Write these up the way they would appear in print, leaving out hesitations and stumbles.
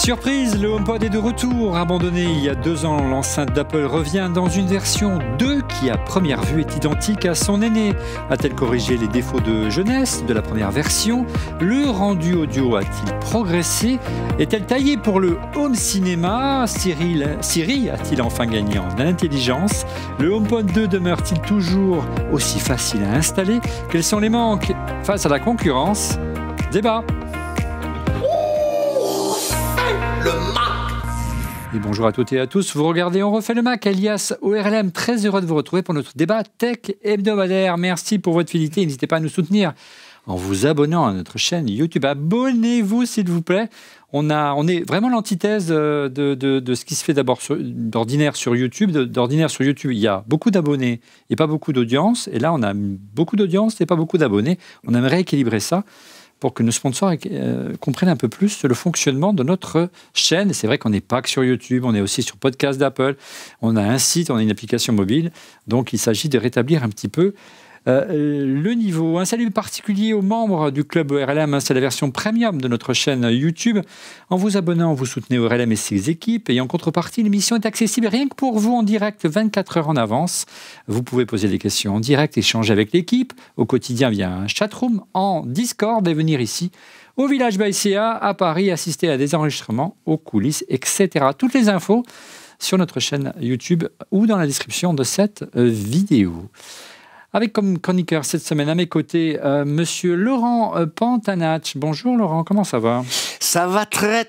Surprise, le HomePod est de retour. Abandonné il y a 2 ans, l'enceinte d'Apple revient dans une version 2 qui à première vue est identique à son aîné. A-t-elle corrigé les défauts de jeunesse de la première version? Le rendu audio a-t-il progressé? Est-elle taillée pour le home cinéma? Siri a-t-il enfin gagné en intelligence? Le HomePod 2 demeure-t-il toujours aussi facile à installer? Quels sont les manques face à la concurrence? Débat. Le Mac. Et bonjour à toutes et à tous, vous regardez On refait le Mac, alias ORLM, très heureux de vous retrouver pour notre débat tech hebdomadaire. Merci pour votre fidélité, n'hésitez pas à nous soutenir en vous abonnant à notre chaîne YouTube. Abonnez-vous s'il vous plaît. On est vraiment l'antithèse de ce qui se fait d'ordinaire sur YouTube. D'ordinaire sur YouTube, il y a beaucoup d'abonnés et pas beaucoup d'audience. Et là, on a beaucoup d'audience et pas beaucoup d'abonnés. On aimerait équilibrer ça pour que nos sponsors comprennent un peu plus le fonctionnement de notre chaîne. Et c'est vrai qu'on n'est pas que sur YouTube, on est aussi sur podcast d'Apple, on a un site, on a une application mobile, donc il s'agit de rétablir un petit peu le niveau. Un salut particulier aux membres du club ORLM, c'est la version premium de notre chaîne YouTube. En vous abonnant, vous soutenez ORLM et ses équipes, et en contrepartie, l'émission est accessible rien que pour vous en direct 24 heures en avance. Vous pouvez poser des questions en direct, échanger avec l'équipe, au quotidien via un chatroom, en Discord, et venir ici au Village by CA à Paris, assister à des enregistrements, aux coulisses, etc. Toutes les infos sur notre chaîne YouTube ou dans la description de cette vidéo. Avec comme chroniqueur cette semaine à mes côtés, monsieur Laurent Pantanach. Bonjour Laurent, comment ça va? Ça va très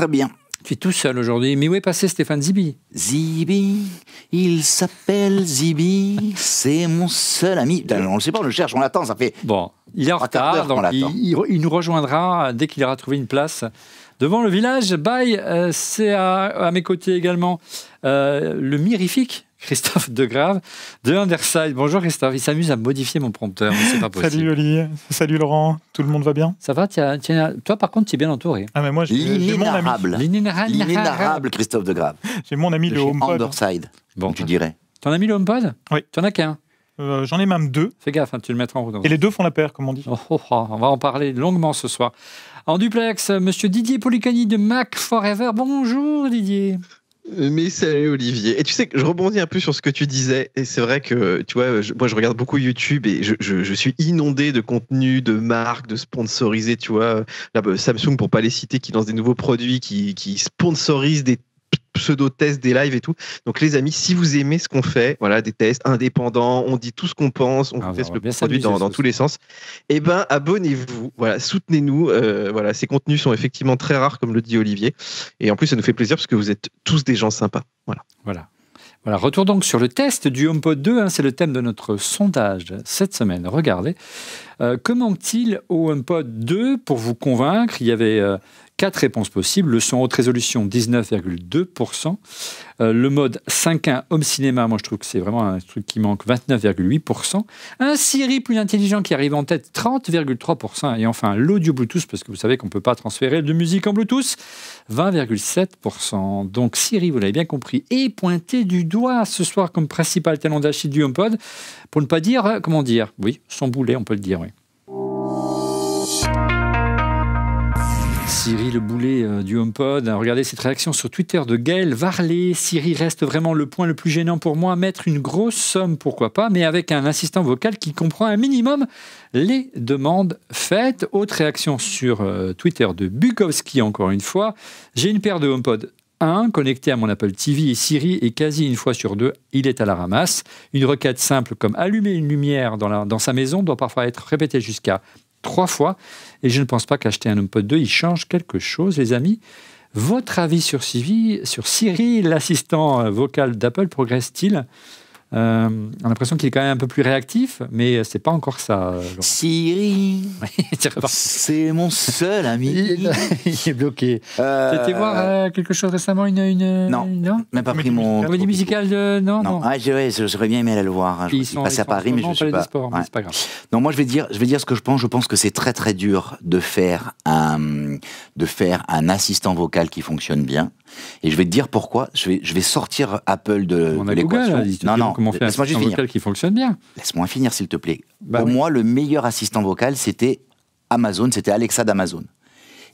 bien. Tu es tout seul aujourd'hui, mais où est passé Stéphane Zibi? Zibi, il s'appelle Zibi, c'est mon seul ami. On ne sait pas, on le cherche, on l'attend, ça fait... Bon, il est en retard, donc il nous rejoindra dès qu'il aura trouvé une place devant le village. Bye, c'est à mes côtés également le mirifique Christophe Degrave de Underside. Bonjour Christophe, il s'amuse à modifier mon prompteur, mais c'est pas possible. Salut Olivier, salut Laurent, tout le monde va bien? Ça va, toi par contre tu es bien entouré. Ah mais moi j'ai mon ami. L'inénarrable Christophe Degrave. J'ai mon ami le HomePod. Underside, bon, tu dirais. T'en as mis le HomePod? Oui. Tu en as qu'un? J'en ai même 2. Fais gaffe, tu le mettras en route. Et les 2 font la paire, comme on dit. On va en parler longuement ce soir. En duplex, monsieur Didier Policani de Mac Forever. Bonjour Didier. Mais salut Olivier. Et tu sais que je rebondis un peu sur ce que tu disais. Et c'est vrai que, tu vois, moi je regarde beaucoup YouTube et je suis inondé de contenu, de marques, de sponsorisés. Tu vois, là, Samsung, pour pas les citer, qui lance des nouveaux produits, qui sponsorisent des pseudo-tests, des lives et tout. Donc les amis, si vous aimez ce qu'on fait, voilà, des tests indépendants, on dit tout ce qu'on pense, on teste le produit dans tous les sens, eh ben abonnez-vous, voilà, soutenez-nous, voilà, ces contenus sont effectivement très rares, comme le dit Olivier, et en plus ça nous fait plaisir parce que vous êtes tous des gens sympas. Voilà, retour donc sur le test du HomePod 2, c'est le thème de notre sondage cette semaine. Regardez, que manque-t-il au HomePod 2 pour vous convaincre? Il y avait 4 réponses possibles. Le son haute résolution, 19,2%. Le mode 5.1 Home Cinéma, moi je trouve que c'est vraiment un truc qui manque, 29,8%. Un Siri plus intelligent qui arrive en tête, 30,3%. Et enfin, l'audio Bluetooth, parce que vous savez qu'on ne peut pas transférer de musique en Bluetooth, 20,7%. Donc Siri, vous l'avez bien compris, est pointé du doigt ce soir comme principal talon d'Achille du HomePod. Pour ne pas dire, comment dire? Oui, son boulet, on peut le dire, oui. Siri, le boulet du HomePod. Regardez cette réaction sur Twitter de Gaël Varlet. Siri reste vraiment le point le plus gênant pour moi. Mettre une grosse somme, pourquoi pas, mais avec un assistant vocal qui comprend un minimum les demandes faites. Autre réaction sur Twitter de Bukowski, encore une fois. J'ai une paire de HomePod 1 connecté à mon Apple TV et Siri est quasi une fois sur 2, il est à la ramasse. Une requête simple comme allumer une lumière dans sa maison doit parfois être répétée jusqu'à 3 fois, et je ne pense pas qu'acheter un HomePod 2, il change quelque chose, les amis. Votre avis sur Siri, l'assistant vocal d'Apple, progresse-t-il? On a l'impression qu'il est quand même un peu plus réactif, mais c'est pas encore ça. Siri, c'est mon seul ami. Il est bloqué. Tu as été voir quelque chose récemment? Non, même pas pris mon... Comédie musicale de... Non. Ah, j'aurais bien aimé aller le voir. Il passait à Paris, mais je ne suis pas... Sports, mais c'est pas grave. Non, moi je vais dire ce que je pense. Je pense que c'est très très dur de faire un assistant vocal qui fonctionne bien. Et je vais te dire pourquoi. Je vais sortir Apple de l'équation. Non. Comment faire un assistant vocal qui fonctionne bien? Laisse-moi finir, s'il te plaît. Pour moi, le meilleur assistant vocal, c'était Amazon, c'était Alexa d'Amazon.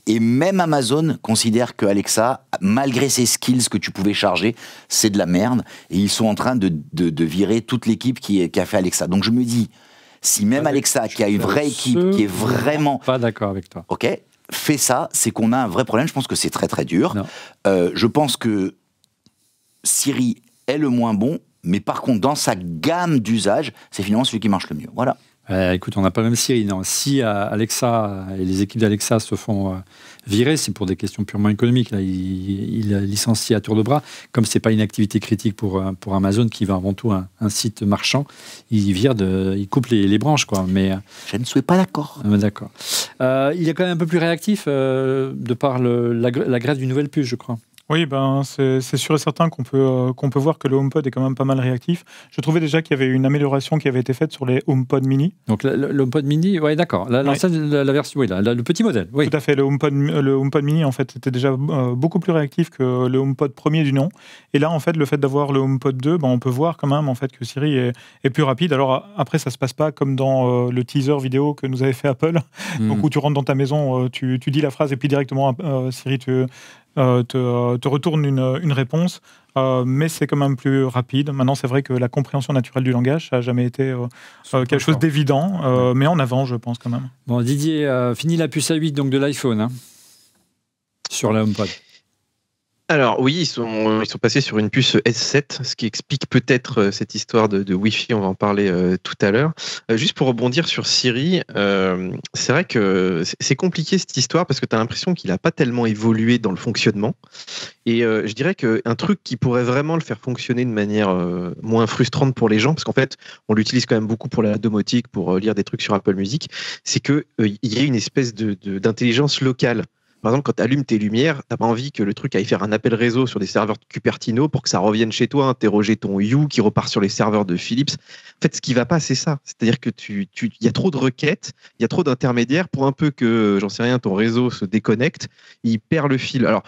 Et même Amazon considère que Alexa, malgré ses skills que tu pouvais charger, c'est de la merde. Et ils sont en train de virer toute l'équipe qui a fait Alexa. Donc je me dis, si même Alexa, qui a une vraie équipe, qui est vraiment... Pas d'accord avec toi. Ok, fait ça, c'est qu'on a un vrai problème. Je pense que c'est très très dur. Je pense que Siri est le moins bon, mais par contre, dans sa gamme d'usage, c'est finalement celui qui marche le mieux. Voilà. Écoute, on n'a pas même Siri. Non. Si Alexa et les équipes d'Alexa se font virer, c'est pour des questions purement économiques. Là, il licencie à tour de bras. Comme ce n'est pas une activité critique pour Amazon, qui va avant tout un site marchand, il coupe les branches. Quoi. Mais, je ne suis pas d'accord. D'accord. Il est quand même un peu plus réactif de par la grève d'une nouvelle puce, je crois. Oui, c'est sûr et certain qu'on peut voir que le HomePod est quand même pas mal réactif. Je trouvais déjà qu'il y avait une amélioration qui avait été faite sur les HomePod mini. Donc le HomePod mini, oui, d'accord. La version, oui, le petit modèle. Oui. Tout à fait. Le HomePod mini, en fait, était déjà beaucoup plus réactif que le HomePod premier du nom. Et là, en fait, le fait d'avoir le HomePod 2, on peut voir quand même en fait que Siri est plus rapide. Alors après, ça se passe pas comme dans le teaser vidéo que nous avait fait Apple, donc où tu rentres dans ta maison, tu dis la phrase et puis directement Siri te retourne une réponse, mais c'est quand même plus rapide. Maintenant, c'est vrai que la compréhension naturelle du langage, ça n'a jamais été quelque chose d'évident, mais en avant, je pense quand même. Bon, Didier, fini la puce A8 donc de l'iPhone sur la HomePod. Alors oui, ils sont passés sur une puce S7, ce qui explique peut-être cette histoire de Wi-Fi, on va en parler tout à l'heure. Juste pour rebondir sur Siri, c'est vrai que c'est compliqué cette histoire parce que tu as l'impression qu'il n'a pas tellement évolué dans le fonctionnement. Et je dirais qu'un truc qui pourrait vraiment le faire fonctionner de manière moins frustrante pour les gens, parce qu'en fait, on l'utilise quand même beaucoup pour la domotique, pour lire des trucs sur Apple Music, c'est qu'il y a une espèce d'intelligence locale. Par exemple, quand tu allumes tes lumières, t'as pas envie que le truc aille faire un appel réseau sur des serveurs de Cupertino pour que ça revienne chez toi, interroger ton Hue qui repart sur les serveurs de Philips. En fait, ce qui va pas, c'est ça. C'est-à-dire que y a trop de requêtes, il y a trop d'intermédiaires pour un peu que, j'en sais rien, ton réseau se déconnecte, il perd le fil. Alors,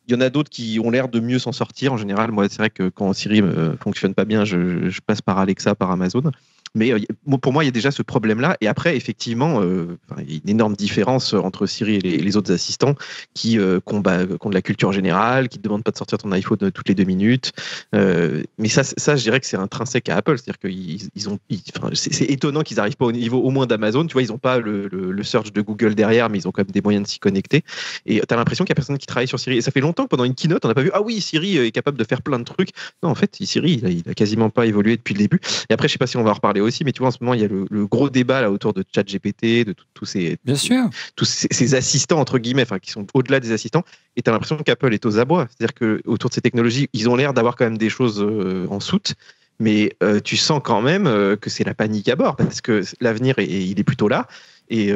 il y en a d'autres qui ont l'air de mieux s'en sortir. En général, moi, c'est vrai que quand Siri fonctionne pas bien, je passe par Alexa, par Amazon. Mais pour moi, il y a déjà ce problème-là. Et après, effectivement, il y a une énorme différence entre Siri et les autres assistants qui ont de la culture générale, qui ne te demandent pas de sortir ton iPhone toutes les 2 minutes. Mais ça, je dirais que c'est intrinsèque à Apple. C'est-à-dire que c'est étonnant qu'ils n'arrivent pas au niveau au moins d'Amazon. Tu vois, ils n'ont pas le search de Google derrière, mais ils ont quand même des moyens de s'y connecter. Et tu as l'impression qu'il n'y a personne qui travaille sur Siri. Et ça fait longtemps que pendant une keynote, on n'a pas vu « Ah oui, Siri est capable de faire plein de trucs ». Non, en fait, Siri, il n'a quasiment pas évolué depuis le début. Et après, je ne sais pas si on va en reparler aussi, mais tu vois, en ce moment, il y a le gros débat là autour de ChatGPT, de tous ces assistants, entre guillemets, qui sont au-delà des assistants. Et tu as l'impression qu'Apple est aux abois. C'est-à-dire qu'autour de ces technologies, ils ont l'air d'avoir quand même des choses en soute, mais tu sens quand même que c'est la panique à bord, parce que l'avenir, il est plutôt là. Et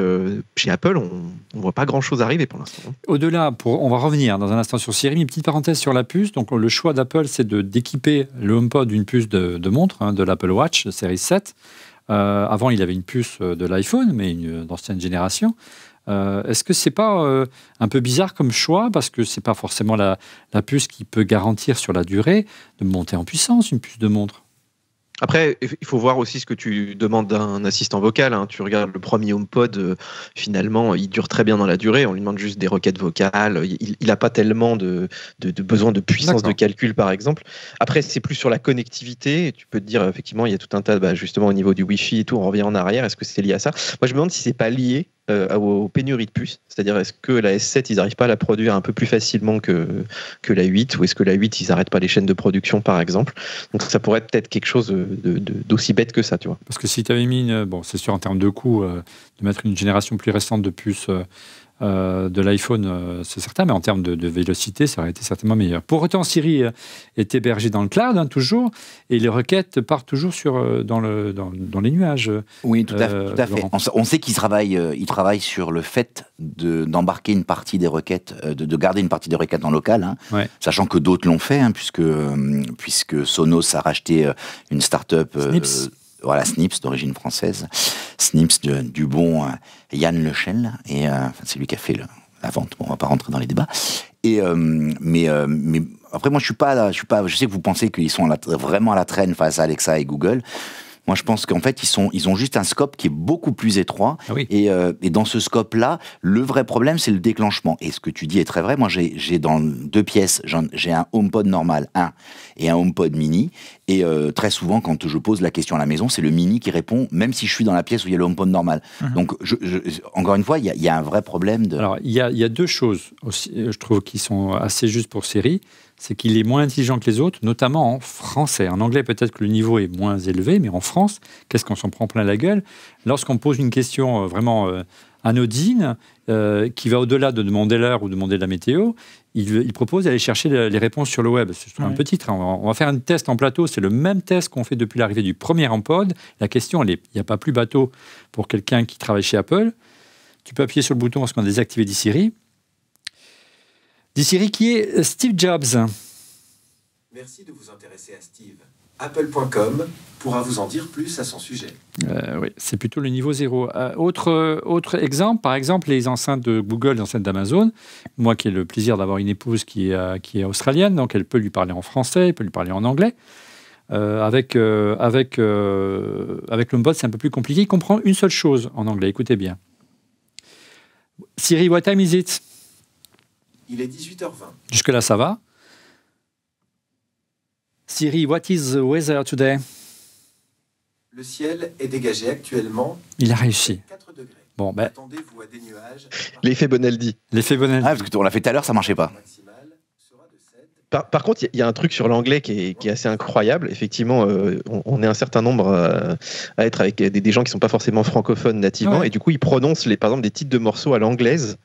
chez Apple, on ne voit pas grand-chose arriver pour l'instant. Au-delà, on va revenir dans un instant sur Siri, une petite parenthèse sur la puce. Donc, le choix d'Apple, c'est d'équiper le HomePod d'une puce de montre, de l'Apple Watch, série 7. Avant, il avait une puce de l'iPhone, mais d'ancienne génération. Est-ce que c'est pas un peu bizarre comme choix, parce que c'est pas forcément la puce qui peut garantir sur la durée de monter en puissance, une puce de montre? Après, il faut voir aussi ce que tu demandes d'un assistant vocal. Tu regardes le premier HomePod, finalement, il dure très bien dans la durée. On lui demande juste des requêtes vocales. Il n'a pas tellement de besoin de puissance de calcul, par exemple. Après, c'est plus sur la connectivité. Tu peux te dire, effectivement, il y a tout un tas, justement, au niveau du Wi-Fi et tout, on revient en arrière. Est-ce que c'est lié à ça? Moi, je me demande si c'est pas lié aux pénuries de puces. C'est-à-dire, est-ce que la S7, ils n'arrivent pas à la produire un peu plus facilement que la 8, ou est-ce que la 8, ils n'arrêtent pas les chaînes de production, par exemple? Donc, ça pourrait être peut-être quelque chose d'aussi bête que ça, tu vois. Parce que si tu avais mis, c'est sûr, en termes de coût, de mettre une génération plus récente de puces de l'iPhone, c'est certain, mais en termes de vélocité, ça aurait été certainement meilleur. Pour autant, Siri est hébergé dans le cloud, toujours, et les requêtes partent toujours dans les nuages. Oui, tout à fait. On sait qu'ils travaillent sur le fait d'embarquer une partie des requêtes, de garder une partie des requêtes en local, sachant que d'autres l'ont fait, puisque Sonos a racheté une start-up. Snips. Voilà, Snips, d'origine française. Snips du bon Yann Lechel, et c'est lui qui a fait la vente. Bon, on va pas rentrer dans les débats. Mais après, moi, je sais que vous pensez qu'ils sont vraiment à la traîne face à Alexa et Google. Moi, je pense qu'en fait, ils ont juste un scope qui est beaucoup plus étroit. Ah oui. Et dans ce scope-là, le vrai problème, c'est le déclenchement. Et ce que tu dis est très vrai. Moi, j'ai dans 2 pièces, j'ai un HomePod normal, et un HomePod mini. Et très souvent, quand je pose la question à la maison, c'est le mini qui répond, même si je suis dans la pièce où il y a le HomePod normal. Donc, encore une fois, il y a un vrai problème de... Alors, il y a 2 choses aussi, je trouve, qui sont assez justes pour Siri. C'est qu'il est moins intelligent que les autres, notamment en français. En anglais, peut-être que le niveau est moins élevé, mais en France, qu'est-ce qu'on s'en prend plein la gueule? Lorsqu'on pose une question vraiment anodine, qui va au-delà de demander l'heure ou demander la météo, il propose d'aller chercher les réponses sur le web. C'est un petit train. On va faire un test en plateau. C'est le même test qu'on fait depuis l'arrivée du premier HomePod. La question, il n'y a pas plus bateau pour quelqu'un qui travaille chez Apple. Tu peux appuyer sur le bouton lorsqu'on a désactivé Siri. Siri qui est Steve Jobs. Merci de vous intéresser à Steve. Apple.com pourra vous en dire plus à son sujet. Oui, c'est plutôt le niveau 0. Autre exemple, par exemple, les enceintes de Google, les enceintes d'Amazon. Moi qui ai le plaisir d'avoir une épouse qui est australienne, donc elle peut lui parler en français, elle peut lui parler en anglais. Avec l'HomePod, c'est un peu plus compliqué. Il comprend une seule chose en anglais, écoutez bien. Siri, what time is it? Il est 18h20. Jusque-là, ça va. Siri, what is the weather today? Le ciel est dégagé actuellement. Il a réussi. 4 degrés. Bon, ben, Attendez-vous à des nuages. L'effet Bonaldi. l'effet Bonaldi. Ah, parce qu'on l'a fait tout à l'heure, ça marchait pas. Maximal sera de 7. Par contre, il y a un truc sur l'anglais qui est assez incroyable. Effectivement, on est un certain nombre à être avec des gens qui sont pas forcément francophones nativement, Ouais. et du coup, ils prononcent par exemple des titres de morceaux à l'anglaise,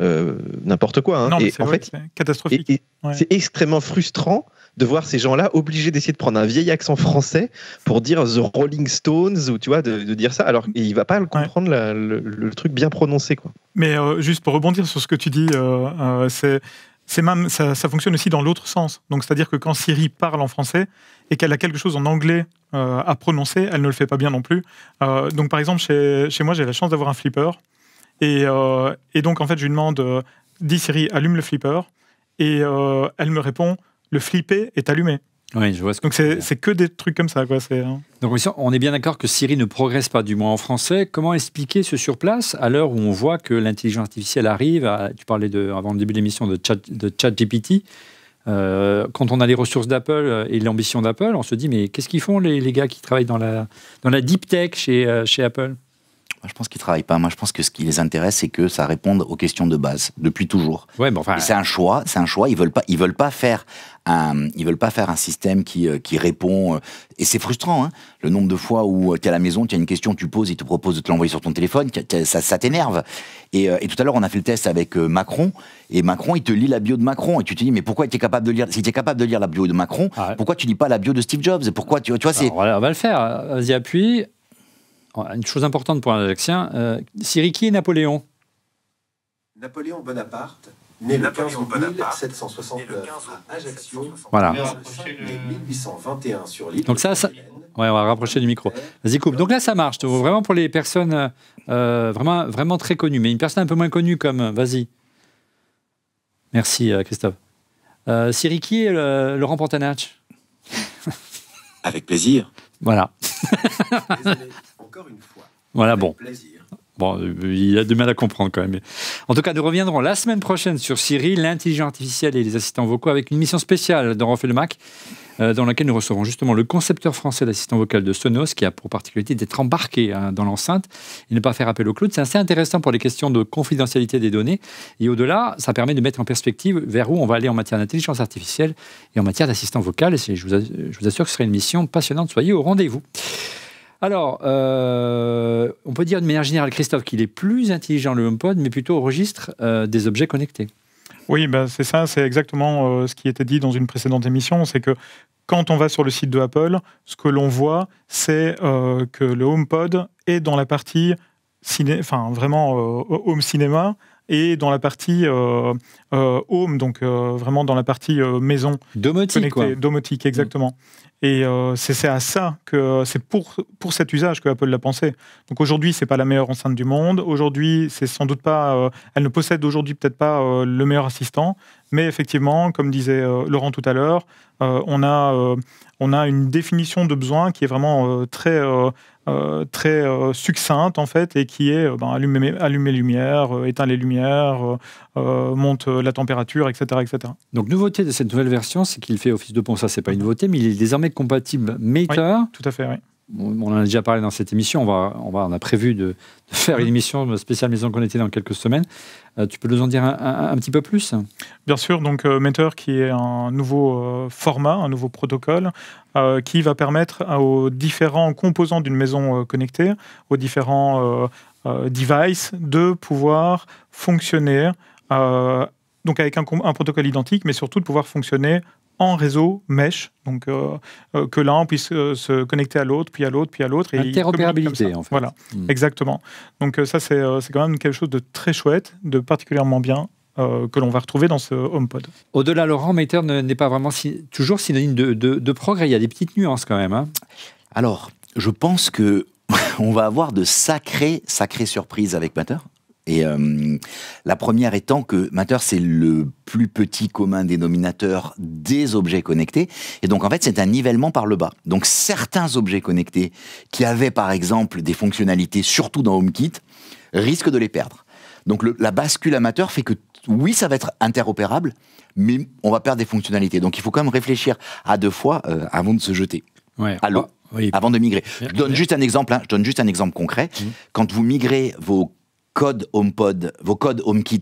n'importe quoi. Hein. Non, mais Et c'est en vrai fait, que c'est catastrophique. Ouais. c'est extrêmement frustrant de voir ces gens-là obligés d'essayer de prendre un vieil accent français pour dire The Rolling Stones, ou tu vois, de dire ça, alors il va pas comprendre le truc bien prononcé, quoi. Mais juste pour rebondir sur ce que tu dis, c'est même, ça fonctionne aussi dans l'autre sens. Donc, c'est-à-dire que quand Siri parle en français et qu'elle a quelque chose en anglais à prononcer, elle ne le fait pas bien non plus. Donc, par exemple, chez moi, j'ai la chance d'avoir un flipper. Et donc, en fait, je lui demande, dis Siri, allume le flipper. Et elle me répond, le flipper est allumé. Oui, je vois ce que Donc, c'est que des trucs comme ça, quoi. Donc, on est bien d'accord que Siri ne progresse pas, du moins en français. Comment expliquer ce sur place à l'heure où on voit que l'intelligence artificielle arrive? Tu parlais avant le début de l'émission de ChatGPT. Quand on a les ressources d'Apple et l'ambition d'Apple, on se dit mais qu'est-ce qu'ils font les gars qui travaillent dans la deep tech chez Apple? Moi, je pense qu'ils travaillent pas. Moi, je pense que ce qui les intéresse, c'est que ça réponde aux questions de base depuis toujours. Ouais, mais enfin, Et c'est un choix. Ils veulent pas faire un système qui répond. Et c'est frustrant, hein, le nombre de fois où tu es à la maison, tu as une question, tu poses, il te propose de te l'envoyer sur ton téléphone, ça t'énerve. Et tout à l'heure, on a fait le test avec Macron, et Macron, il te lit la bio de Macron, et tu te dis, mais pourquoi tu es capable de lire, si tu es capable de lire la bio de Macron, pourquoi tu lis pas la bio de Steve Jobs? Pourquoi tu vois, c'est. Alors, on va le faire. Vas-y, appuie. Une chose importante pour un Alexien, Siri, qui est Napoléon? Napoléon Bonaparte, né le 15 août 1769 à Ajaccio, Voilà. né 1821 sur l'île. Donc ça, ouais, on va rapprocher du micro. Vas-y, coupe. Donc là, ça marche. Vraiment pour les personnes vraiment très connues. Mais une personne un peu moins connue comme... Vas-y. Merci, Christophe. Siri, qui est Laurent Pantanach? Avec plaisir. Voilà. Désolé, encore une fois. Voilà, Avec bon. plaisir. Bon, il a du mal à comprendre quand même. En tout cas, nous reviendrons la semaine prochaine sur Siri, l'intelligence artificielle et les assistants vocaux avec une mission spéciale dans Refait le Mac, dans laquelle nous recevrons justement le concepteur français d'assistant vocal de Sonos, qui a pour particularité d'être embarqué dans l'enceinte et ne pas faire appel au cloud. C'est assez intéressant pour les questions de confidentialité des données. Et au-delà, ça permet de mettre en perspective vers où on va aller en matière d'intelligence artificielle et en matière d'assistant vocal. Et je vous assure que ce sera une mission passionnante. Soyez au rendez-vous. Alors, on peut dire de manière générale, Christophe, qu'il est plus intelligent le HomePod, mais plutôt au registre des objets connectés. Oui, c'est ça, c'est exactement ce qui était dit dans une précédente émission, c'est que quand on va sur le site de Apple, ce que l'on voit, c'est que le HomePod est dans la partie home cinéma et dans la partie home, donc vraiment dans la partie maison. Domotique, quoi. Domotique, exactement. Et c'est à ça que c'est pour cet usage que Apple l'a pensé. Donc aujourd'hui, c'est pas la meilleure enceinte du monde. Aujourd'hui, c'est sans doute pas. Elle ne possède aujourd'hui peut-être pas le meilleur assistant, mais effectivement, comme disait Laurent tout à l'heure, on a une définition de besoin qui est vraiment très succincte en fait, et qui est allume les lumières, éteins les lumières, monte la température, etc., etc. Donc nouveauté de cette nouvelle version, c'est qu'il fait office de pont. Ça, c'est pas une nouveauté, mais il est désormais compatible Matter. Oui, tout à fait, oui. On en a déjà parlé dans cette émission. On a prévu de faire une émission spéciale Maison Connectée dans quelques semaines. Tu peux nous en dire un petit peu plus ? Bien sûr, donc Matter qui est un nouveau format, un nouveau protocole qui va permettre aux différents composants d'une maison connectée, aux différents devices de pouvoir fonctionner donc avec un protocole identique, mais surtout de pouvoir fonctionner en réseau mesh, donc que l'un puisse se connecter à l'autre, puis à l'autre, puis à l'autre. Interopérabilité, en fait. Voilà, exactement. Donc ça, c'est quand même quelque chose de très chouette, de particulièrement bien, que l'on va retrouver dans ce HomePod. Au-delà, Laurent, Matter n'est pas vraiment toujours synonyme de progrès. Il y a des petites nuances quand même. Hein. Alors, je pense que on va avoir de sacrées surprises avec Matter. Et la première étant que Matter, c'est le plus petit commun dénominateur des objets connectés. Et donc, en fait, c'est un nivellement par le bas. Donc, certains objets connectés qui avaient, par exemple, des fonctionnalités, surtout dans HomeKit, risquent de les perdre. Donc, la bascule à Matter fait que, oui, ça va être interopérable, mais on va perdre des fonctionnalités. Donc, il faut quand même réfléchir à deux fois avant de se jeter à l'eau, avant de migrer. Je donne juste un exemple concret. Quand vous migrez vos codes HomePod, vos codes HomeKit,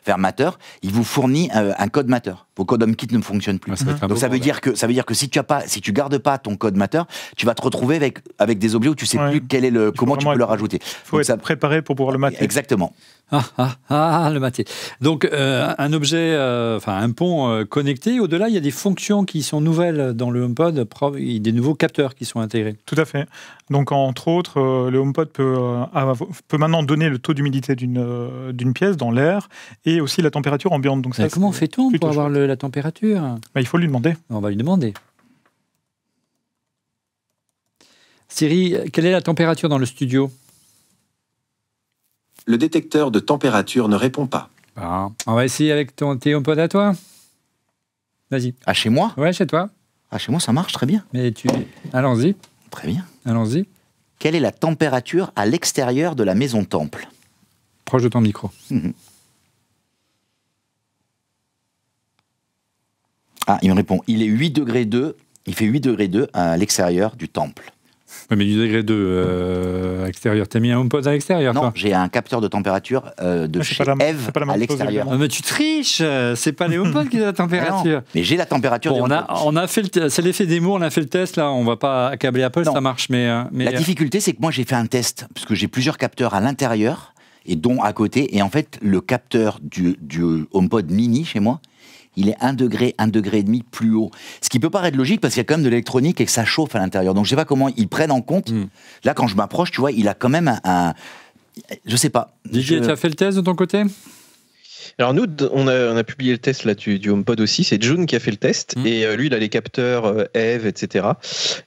vers Matter, il vous fournit un code Matter. Vos codes HomeKit ne fonctionnent plus. Donc ça veut dire que si tu gardes pas ton code Matter, tu vas te retrouver avec des objets où tu sais plus comment tu peux le rajouter. Il faut être préparé pour pouvoir le mater. Exactement. Le mater. Donc un objet, un pont connecté. Au-delà, il y a des fonctions qui sont nouvelles dans le HomePod, des nouveaux capteurs qui sont intégrés. Tout à fait. Donc entre autres, le HomePod peut maintenant donner le taux d'humidité d'une pièce dans l'air et aussi la température ambiante. Donc ça, comment fait-on pour avoir la température ? Il faut lui demander. On va lui demander. Siri, quelle est la température dans le studio ? Le détecteur de température ne répond pas. On va essayer avec tes HomePod à toi. Vas-y. Ah, chez moi ? Ouais, chez toi. Ah, chez moi, ça marche très bien. Mais allons-y. Très bien. Allons-y. Quelle est la température à l'extérieur de la maison temple ? Proche de ton micro. Ah, il me répond, il est 8 degrés 2, il fait 8 degrés 2 à l'extérieur du temple. Oui, mais 8 degrés 2 à l'extérieur, t'as mis un HomePod à l'extérieur? Non, j'ai un capteur de température de chez Eve à l'extérieur. Mais tu triches, c'est pas les HomePod qui ont la température. Mais j'ai la température. Bon, on a fait c'est l'effet démo, on a fait le test là, on va pas accabler Apple, ça marche. Mais la difficulté, c'est que moi j'ai fait un test, parce que j'ai plusieurs capteurs à l'intérieur, et dont à côté, et en fait, le capteur du HomePod mini chez moi, il est 1 degré, 1,5 degré plus haut. Ce qui peut paraître logique parce qu'il y a quand même de l'électronique et que ça chauffe à l'intérieur. Donc je sais pas comment ils prennent en compte. Là, quand je m'approche, tu vois, il a quand même je sais pas. Didier, tu as fait le test de ton côté ? Alors nous, on a publié le test là, du HomePod aussi. C'est June qui a fait le test et lui, il a les capteurs Eve, etc.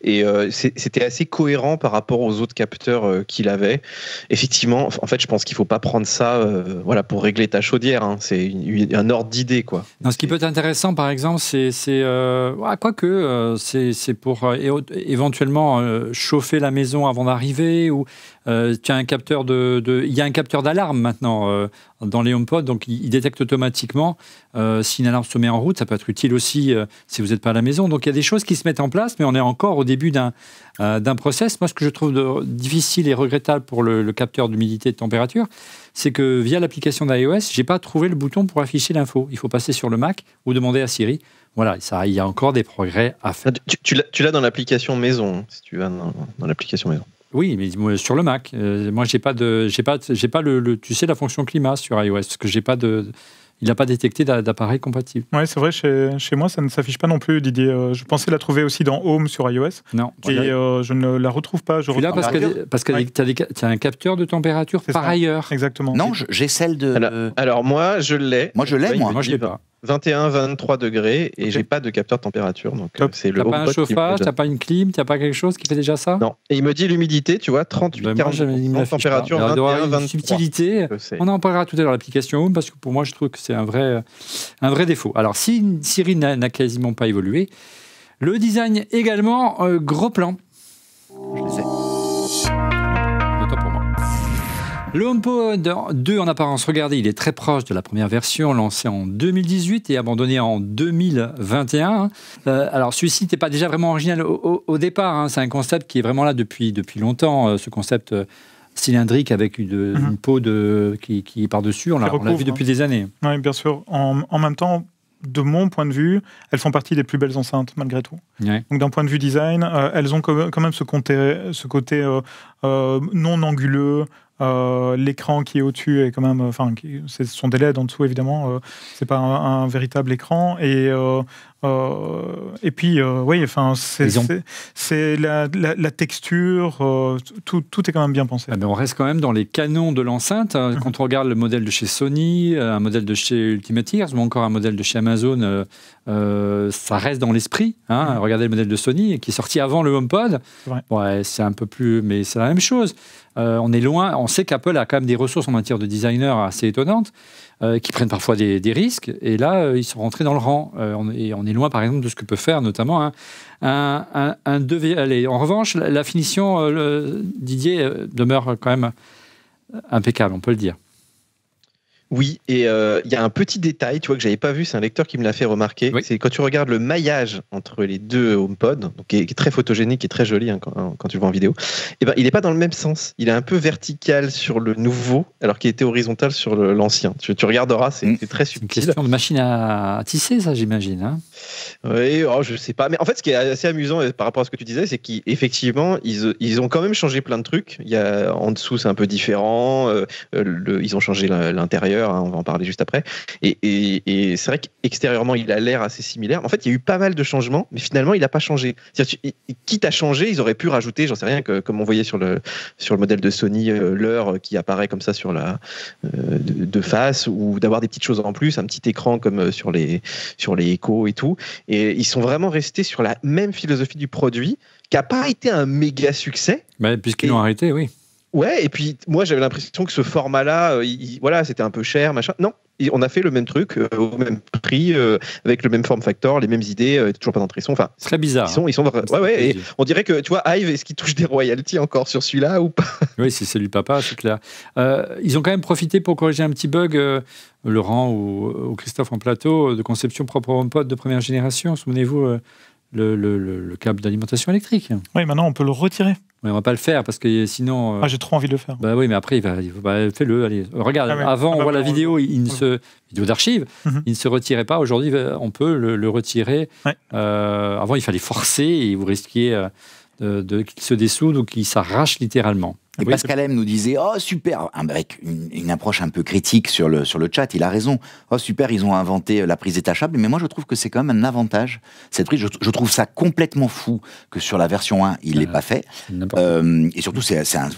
Et c'était assez cohérent par rapport aux autres capteurs qu'il avait. Effectivement, en fait, je pense qu'il faut pas prendre ça, pour régler ta chaudière. Hein. C'est un ordre d'idée, quoi. Non, ce qui peut être intéressant, par exemple, c'est pour éventuellement chauffer la maison avant d'arriver ou tu as un capteur il y a un capteur d'alarme maintenant dans les HomePod, donc il détecte automatiquement si une alarme se met en route. Ça peut être utile aussi si vous n'êtes pas à la maison. Donc il y a des choses qui se mettent en place, mais on est encore au début d'un process. Moi, ce que je trouve difficile et regrettable pour le capteur d'humidité et de température, c'est que via l'application d'iOS, j'ai pas trouvé le bouton pour afficher l'info. Il faut passer sur le Mac ou demander à Siri. Voilà, il y a encore des progrès à faire. Tu l'as dans l'application maison, si tu vas dans l'application maison. Oui, mais sur le Mac. Moi, j'ai pas tu sais, la fonction climat sur iOS, parce que j'ai pas il n'a pas détecté d'appareil compatible. Oui, c'est vrai, chez moi, ça ne s'affiche pas non plus, Didier. Je pensais la trouver aussi dans Home sur iOS. Non. Et je ne la retrouve pas. Je suis là parce que tu as un capteur de température par ailleurs. Exactement. Non, j'ai celle de... Alors moi, je l'ai. Moi, je l'ai, moi. Moi, je l'ai pas. 21-23 degrés et j'ai pas de capteur de température. Donc c'est le t'as pas un chauffage, t'as pas une clim, t'as pas quelque chose qui fait déjà ça? Non. Et il me dit l'humidité, tu vois, 38-40%, température 21-23. Subtilité. On en parlera tout à l'heure l'application Home parce que pour moi je trouve que c'est un vrai défaut. Alors si Siri n'a quasiment pas évolué, le design également, gros plan. Je les ai. Autant pour moi. Le HomePod 2 en apparence, regardez, il est très proche de la première version lancée en 2018 et abandonnée en 2021. Alors celui-ci n'était pas déjà vraiment original au départ, hein. C'est un concept qui est vraiment là depuis longtemps, ce concept cylindrique avec une peau qui est par-dessus, on l'a vu depuis des années. Oui, bien sûr. En même temps, de mon point de vue, elles font partie des plus belles enceintes, malgré tout. Ouais. Donc d'un point de vue design, elles ont quand même ce côté non anguleux. L'écran qui est au-dessus est quand même, ce sont des LED en dessous évidemment, c'est pas un véritable écran et puis oui, enfin c'est la texture, tout est quand même bien pensé. Ah ben on reste quand même dans les canons de l'enceinte. Quand on regarde le modèle de chez Sony, un modèle de chez Ultimate Ears ou encore un modèle de chez Amazon, ça reste dans l'esprit. Hein. Regardez le modèle de Sony qui est sorti avant le HomePod. Ouais, c'est un peu plus, mais c'est la même chose. On est loin. On sait qu'Apple a quand même des ressources en matière de designer assez étonnantes, qui prennent parfois des risques. Et là, ils sont rentrés dans le rang. Et on est loin, par exemple, de ce que peut faire notamment un 2V. Allez, en revanche, la finition, Didier, demeure quand même impeccable, on peut le dire. Oui, et il y a un petit détail, tu vois, que j'avais pas vu, c'est un lecteur qui me l'a fait remarquer. Oui. C'est quand tu regardes le maillage entre les deux HomePod, donc qui est très photogénique et très joli hein, quand tu le vois en vidéo, et ben il est pas dans le même sens. Il est un peu vertical sur le nouveau, alors qu'il était horizontal sur l'ancien. Tu regarderas, c'est très subtil. C'est une question de machine à tisser, ça, j'imagine. Hein. Oui, je sais pas. Mais en fait, ce qui est assez amusant par rapport à ce que tu disais, c'est qu'effectivement, ils ont quand même changé plein de trucs. En dessous, c'est un peu différent. Ils ont changé l'intérieur. On va en parler juste après. Et c'est vrai qu'extérieurement, il a l'air assez similaire. En fait, il y a eu pas mal de changements, mais finalement, il n'a pas changé. Quitte à changer, ils auraient pu rajouter, j'en sais rien, comme on voyait sur le modèle de Sony, l'heure qui apparaît comme ça sur de face, ou d'avoir des petites choses en plus, un petit écran comme sur les échos et tout. Et ils sont vraiment restés sur la même philosophie du produit, qui n'a pas été un méga succès. Puisqu'ils l'ont arrêté, oui. Ouais, et puis moi j'avais l'impression que ce format-là, voilà, c'était un peu cher, machin. Non, on a fait le même truc au même prix, avec le même form factor, les mêmes idées, toujours pas d'entrée son. Enfin, très bizarre. Ils sont ouais, et on dirait que tu vois, Hive, est-ce qu'ils touchent des royalties encore sur celui-là ou pas? Oui, c'est celui papa, c'est clair. Ils ont quand même profité pour corriger un petit bug. Laurent ou Christophe en plateau, de conception propre au HomePod de première génération. Souvenez-vous le câble d'alimentation électrique. Oui, maintenant on peut le retirer. Mais on va pas le faire parce que sinon. J'ai trop envie de le faire. Oui, mais après fais-le. Allez, regarde. Avant, on voit la vidéo, vidéo d'archive. Il ne se retirait pas. Aujourd'hui, on peut le retirer. Ouais. Avant, il fallait forcer et vous risquiez qu'il se dessoude ou qu'il s'arrache littéralement. Et Pascal M nous disait « Oh, super !» avec une approche un peu critique sur le chat, il a raison. « Oh, super, ils ont inventé la prise détachable. » Mais moi, je trouve que c'est quand même un avantage. Cette prise, je trouve ça complètement fou que sur la version 1, il ne l'ait pas fait. Et surtout,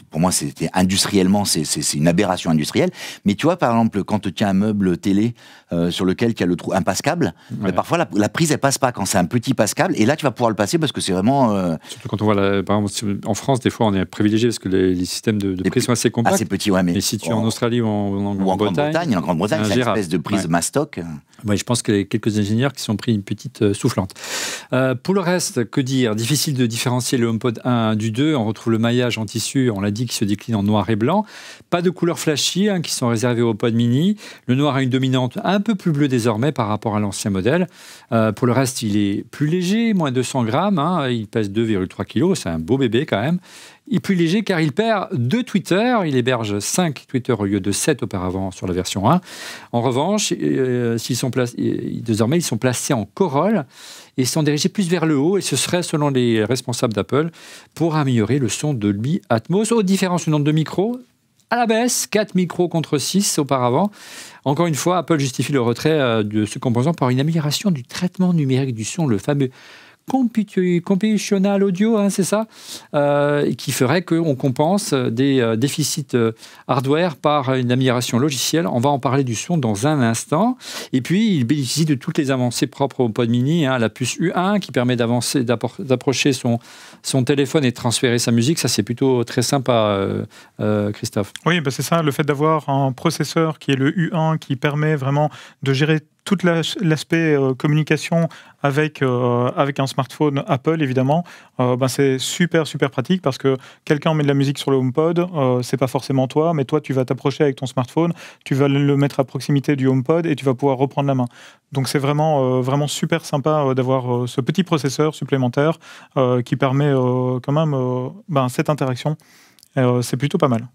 pour moi, c'était industriellement, c'est une aberration industrielle. Mais tu vois, par exemple, quand tu as un meuble télé sur lequel il y a un passe-câble, parfois, la prise, elle passe pas quand c'est un petit passe-câble. Et là, tu vas pouvoir le passer parce que c'est vraiment... Surtout quand on voit, par exemple, en France, des fois, on est privilégié parce que les systèmes de prise sont assez compacts. Assez petits, ouais, mais si tu es en Australie ou en Grande-Bretagne, en Grande-Bretagne, c'est une espèce de prise mastoc. Ouais, je pense qu'il y a quelques ingénieurs qui sont pris une petite soufflante. Pour le reste, que dire? Difficile de différencier le HomePod 1 du 2. On retrouve le maillage en tissu, on l'a dit, qui se décline en noir et blanc. Pas de couleurs flashy qui sont réservées au HomePod mini. Le noir a une dominante un peu plus bleue désormais par rapport à l'ancien modèle. Pour le reste, il est plus léger, moins 200 grammes. Il pèse 2,3 kg. C'est un beau bébé quand même. Il est plus léger car il perd 2 tweeters. Il héberge 5 tweeters au lieu de 7 auparavant sur la version 1. En revanche, désormais, ils sont placés en corolle et sont dirigés plus vers le haut. Et ce serait, selon les responsables d'Apple, pour améliorer le son Dolby Atmos. Aux différences du nombre de micros, à la baisse, 4 micros contre 6 auparavant. Encore une fois, Apple justifie le retrait de ce composant par une amélioration du traitement numérique du son, le fameux computational audio, hein, c'est ça, qui ferait qu'on compense des déficits hardware par une amélioration logicielle. On va en parler du son dans un instant. Et puis, il bénéficie de toutes les avancées propres au HomePod mini, hein, la puce U1 qui permet d'approcher son téléphone et de transférer sa musique. Ça, c'est plutôt très sympa, Christophe. Oui, bah c'est ça, le fait d'avoir un processeur qui est le U1 qui permet vraiment de gérer tout l'aspect communication avec un smartphone Apple, évidemment, c'est super pratique parce que quelqu'un met de la musique sur le HomePod, c'est pas forcément toi, mais toi, tu vas t'approcher avec ton smartphone, tu vas le mettre à proximité du HomePod et tu vas pouvoir reprendre la main. Donc, c'est vraiment super sympa d'avoir ce petit processeur supplémentaire qui permet quand même cette interaction. C'est plutôt pas mal.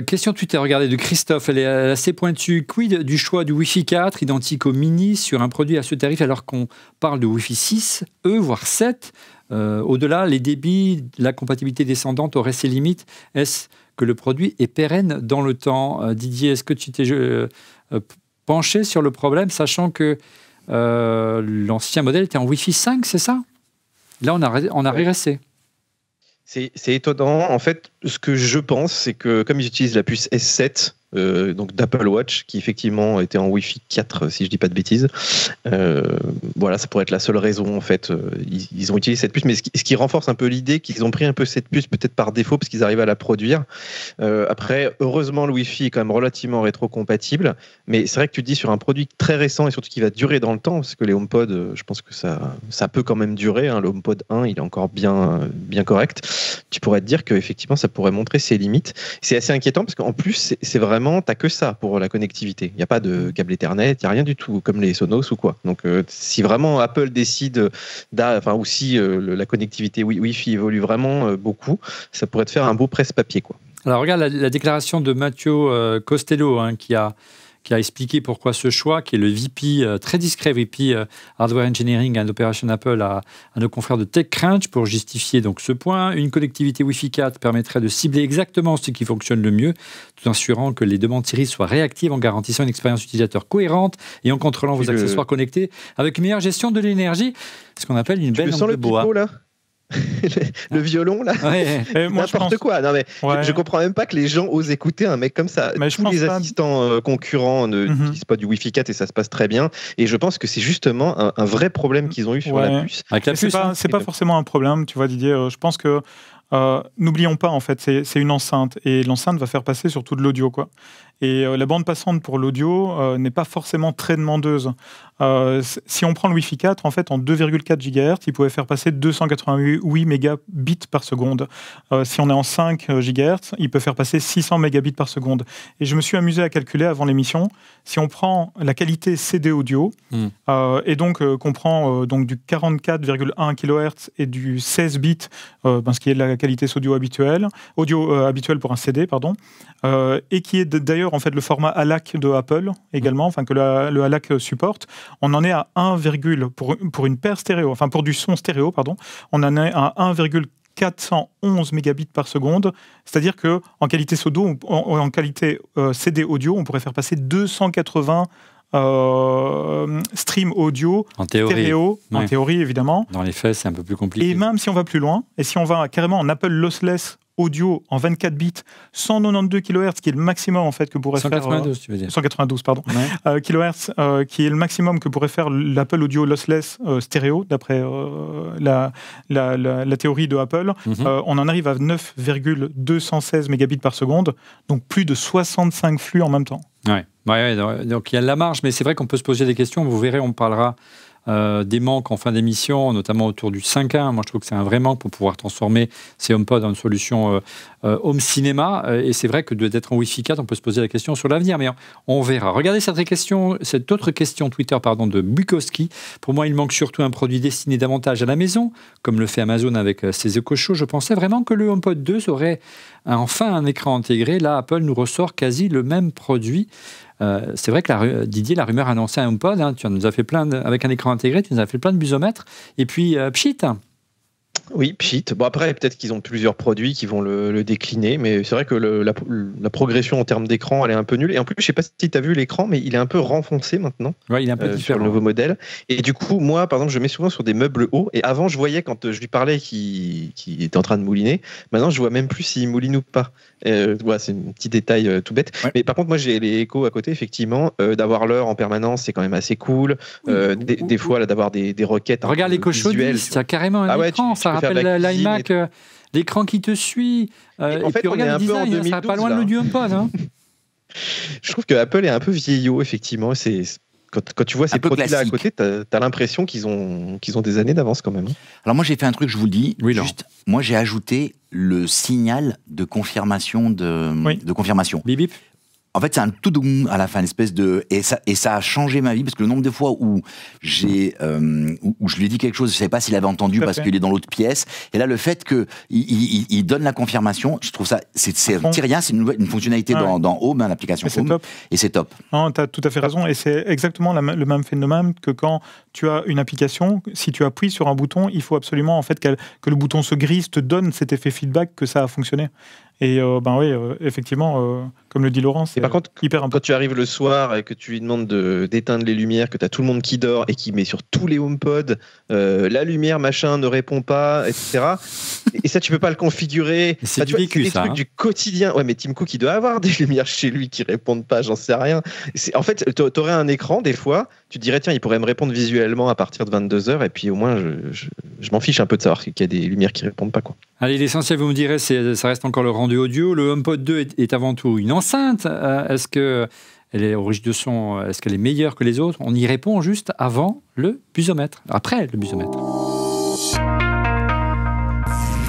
Question Twitter, regardez, de Christophe, elle est assez pointue. Quid du choix du Wi-Fi 4 identique au Mini sur un produit à ce tarif alors qu'on parle de Wi-Fi 6, voire 7 au-delà, les débits, la compatibilité descendante aurait ses limites. Est-ce que le produit est pérenne dans le temps? Didier, est-ce que tu t'es penché sur le problème, sachant que l'ancien modèle était en Wi-Fi 5, c'est ça? Là, on a régressé. C'est étonnant. En fait, ce que je pense, c'est que comme ils utilisent la puce S7, donc d'Apple Watch, qui effectivement était en Wi-Fi 4, si je dis pas de bêtises, voilà, ça pourrait être la seule raison, en fait. Ils ont utilisé cette puce, mais ce qui renforce un peu l'idée qu'ils ont pris un peu cette puce, peut-être par défaut, parce qu'ils arrivent à la produire. Après, heureusement, le Wi-Fi est quand même relativement rétro-compatible, mais c'est vrai que tu dis sur un produit très récent, et surtout qui va durer dans le temps, parce que les HomePod, je pense que ça peut quand même durer, hein. Le HomePod 1, il est encore bien correct. Tu pourrais te dire qu'effectivement, ça pourrait montrer ses limites. C'est assez inquiétant, parce qu'en plus, c'est vraiment, t'as que ça pour la connectivité. Il n'y a pas de câble Ethernet, il n'y a rien du tout, comme les Sonos ou quoi. Donc, si vraiment Apple décide, ou si la connectivité Wi-Fi évolue vraiment beaucoup, ça pourrait te faire un beau presse-papier, quoi. Alors, regarde la déclaration de Matteo Costello, hein, qui a expliqué pourquoi ce choix, qui est le VP, très discret VP Hardware Engineering and Operation Apple à nos confrères de TechCrunch pour justifier donc ce point. Une connectivité Wi-Fi 4 permettrait de cibler exactement ce qui fonctionne le mieux, tout en assurant que les demandes Siri soient réactives, en garantissant une expérience utilisateur cohérente et en contrôlant vos accessoires connectés avec une meilleure gestion de l'énergie, ce qu'on appelle une belle lampe de bois. Pipeau, là le violon là, n'importe quoi. Non mais je comprends même pas que les gens osent écouter un mec comme ça. Mais tous les assistants concurrents n'utilisent pas du Wi-Fi 4 et ça se passe très bien. Et je pense que c'est justement un vrai problème qu'ils ont eu sur la puce. C'est pas forcément un problème, tu vois, Didier. Je pense que n'oublions pas, en fait, c'est une enceinte et l'enceinte va faire passer surtout de l'audio, quoi. Et la bande passante pour l'audio n'est pas forcément très demandeuse. Si on prend le Wi-Fi 4, en fait, en 2,4 GHz, il pouvait faire passer 288 mégabits par seconde. Si on est en 5 GHz, il peut faire passer 600 mégabits par seconde. Et je me suis amusé à calculer avant l'émission, si on prend la qualité CD audio, et donc qu'on prend donc du 44,1 kHz et du 16 bits, ce qui est la qualité audio habituelle pour un CD, pardon, et qui est d'ailleurs en fait le format ALAC de Apple également, enfin que le ALAC supporte. On en est à 1, pour une paire stéréo, enfin pour du son stéréo, pardon, on en est à 1,411 mégabits par seconde, c'est-à-dire que en qualité CD audio, on pourrait faire passer 280 stream audio en stéréo, en théorie évidemment. Dans les faits, c'est un peu plus compliqué. Et même si on va plus loin, et si on va carrément en Apple lossless audio en 24 bits, 192 kHz, qui est le maximum en fait que pourrait 192, faire... tu veux dire. 192, pardon. Ouais. KHz, qui est le maximum que pourrait faire l'Apple Audio Lossless stéréo, d'après la théorie de Apple. On en arrive à 9,216 mégabits par seconde, donc plus de 65 flux en même temps. Ouais, donc il y a de la marge, mais c'est vrai qu'on peut se poser des questions. Vous verrez, on parlera des manques en fin d'émission, notamment autour du 5.1. Moi, je trouve que c'est un vrai manque pour pouvoir transformer ces HomePod en une solution home cinéma. Et c'est vrai que d'être en Wi-Fi 4, on peut se poser la question sur l'avenir, mais on verra. Regardez cette autre question Twitter de Bukowski. Pour moi, il manque surtout un produit destiné davantage à la maison, comme le fait Amazon avec ses Echo Show. Je pensais vraiment que le HomePod 2 aurait enfin un écran intégré. Là, Apple nous ressort quasi le même produit. C'est vrai que Didier, la rumeur annonçait un HomePod, hein, tu nous as fait avec un écran intégré, tu nous as fait plein de busomètres, et puis pchit. Oui, pchit. Bon, après, peut-être qu'ils ont plusieurs produits qui vont le décliner, mais c'est vrai que la progression en termes d'écran, elle est un peu nulle. Et en plus, je sais pas si tu as vu l'écran, mais il est un peu renfoncé maintenant. Ouais, il est un peu sur le nouveau modèle. Et du coup, moi, par exemple, je mets souvent sur des meubles hauts. Et avant, je voyais, quand je lui parlais qui était en train de mouliner, maintenant, je vois même plus s'il mouline ou pas. Voilà, c'est un petit détail tout bête. Ouais. Mais par contre, moi, j'ai les échos à côté, effectivement. D'avoir l'heure en permanence, c'est quand même assez cool. Des fois, là, d'avoir des requêtes. Regarde l'écho chaudiste, il y a carrément un écran. Ça rappelle l'iMac, l'écran qui te suit. En fait, puis regarde le design, 2012, ça va pas loin de l'audio HomePod. Hein. Je trouve que Apple est un peu vieillot, effectivement. Quand tu vois ces produits-là à côté, t'as l'impression qu'ils ont des années d'avance quand même. Alors moi, j'ai fait un truc, je vous le dis. Oui, juste, moi, j'ai ajouté le signal de confirmation de confirmation. Bip bip. En fait, c'est un tout doux à la fin, l'espèce de et ça a changé ma vie parce que le nombre de fois où où je lui ai dit quelque chose, je savais pas s'il avait entendu parce qu'il est dans l'autre pièce. Et là, le fait que il donne la confirmation, je trouve ça c'est petit rien, c'est une fonctionnalité dans Home, hein, l'application Home, et c'est top. Non, tu as tout à fait raison, et c'est exactement le même phénomène que quand tu as une application, si tu appuies sur un bouton, il faut absolument en fait que le bouton se grise, te donne cet effet feedback que ça a fonctionné. Et effectivement, comme le dit Laurent, c'est par contre, hyper important. Quand tu arrives le soir et que tu lui demandes d'éteindre les lumières, que tu as tout le monde qui dort et qui met sur tous les HomePod, la lumière machin ne répond pas, etc. Et ça, tu peux pas le configurer. C'est du vécu, ça. C'est des trucs du quotidien. Ouais, mais Tim Cook, il doit avoir des lumières chez lui qui répondent pas, j'en sais rien. En fait, tu aurais un écran, des fois, tu te dirais, tiens, il pourrait me répondre visuellement à partir de 22h, et puis au moins, je m'en fiche un peu de savoir qu'il y a des lumières qui répondent pas, quoi. Allez, l'essentiel, vous me direz, ça reste encore le rendu audio. Le HomePod 2 est avant tout une enceinte. Est-ce qu'elle est au riche de son? Est-ce qu'elle est meilleure que les autres? On y répond juste avant le busomètre. Après le busomètre.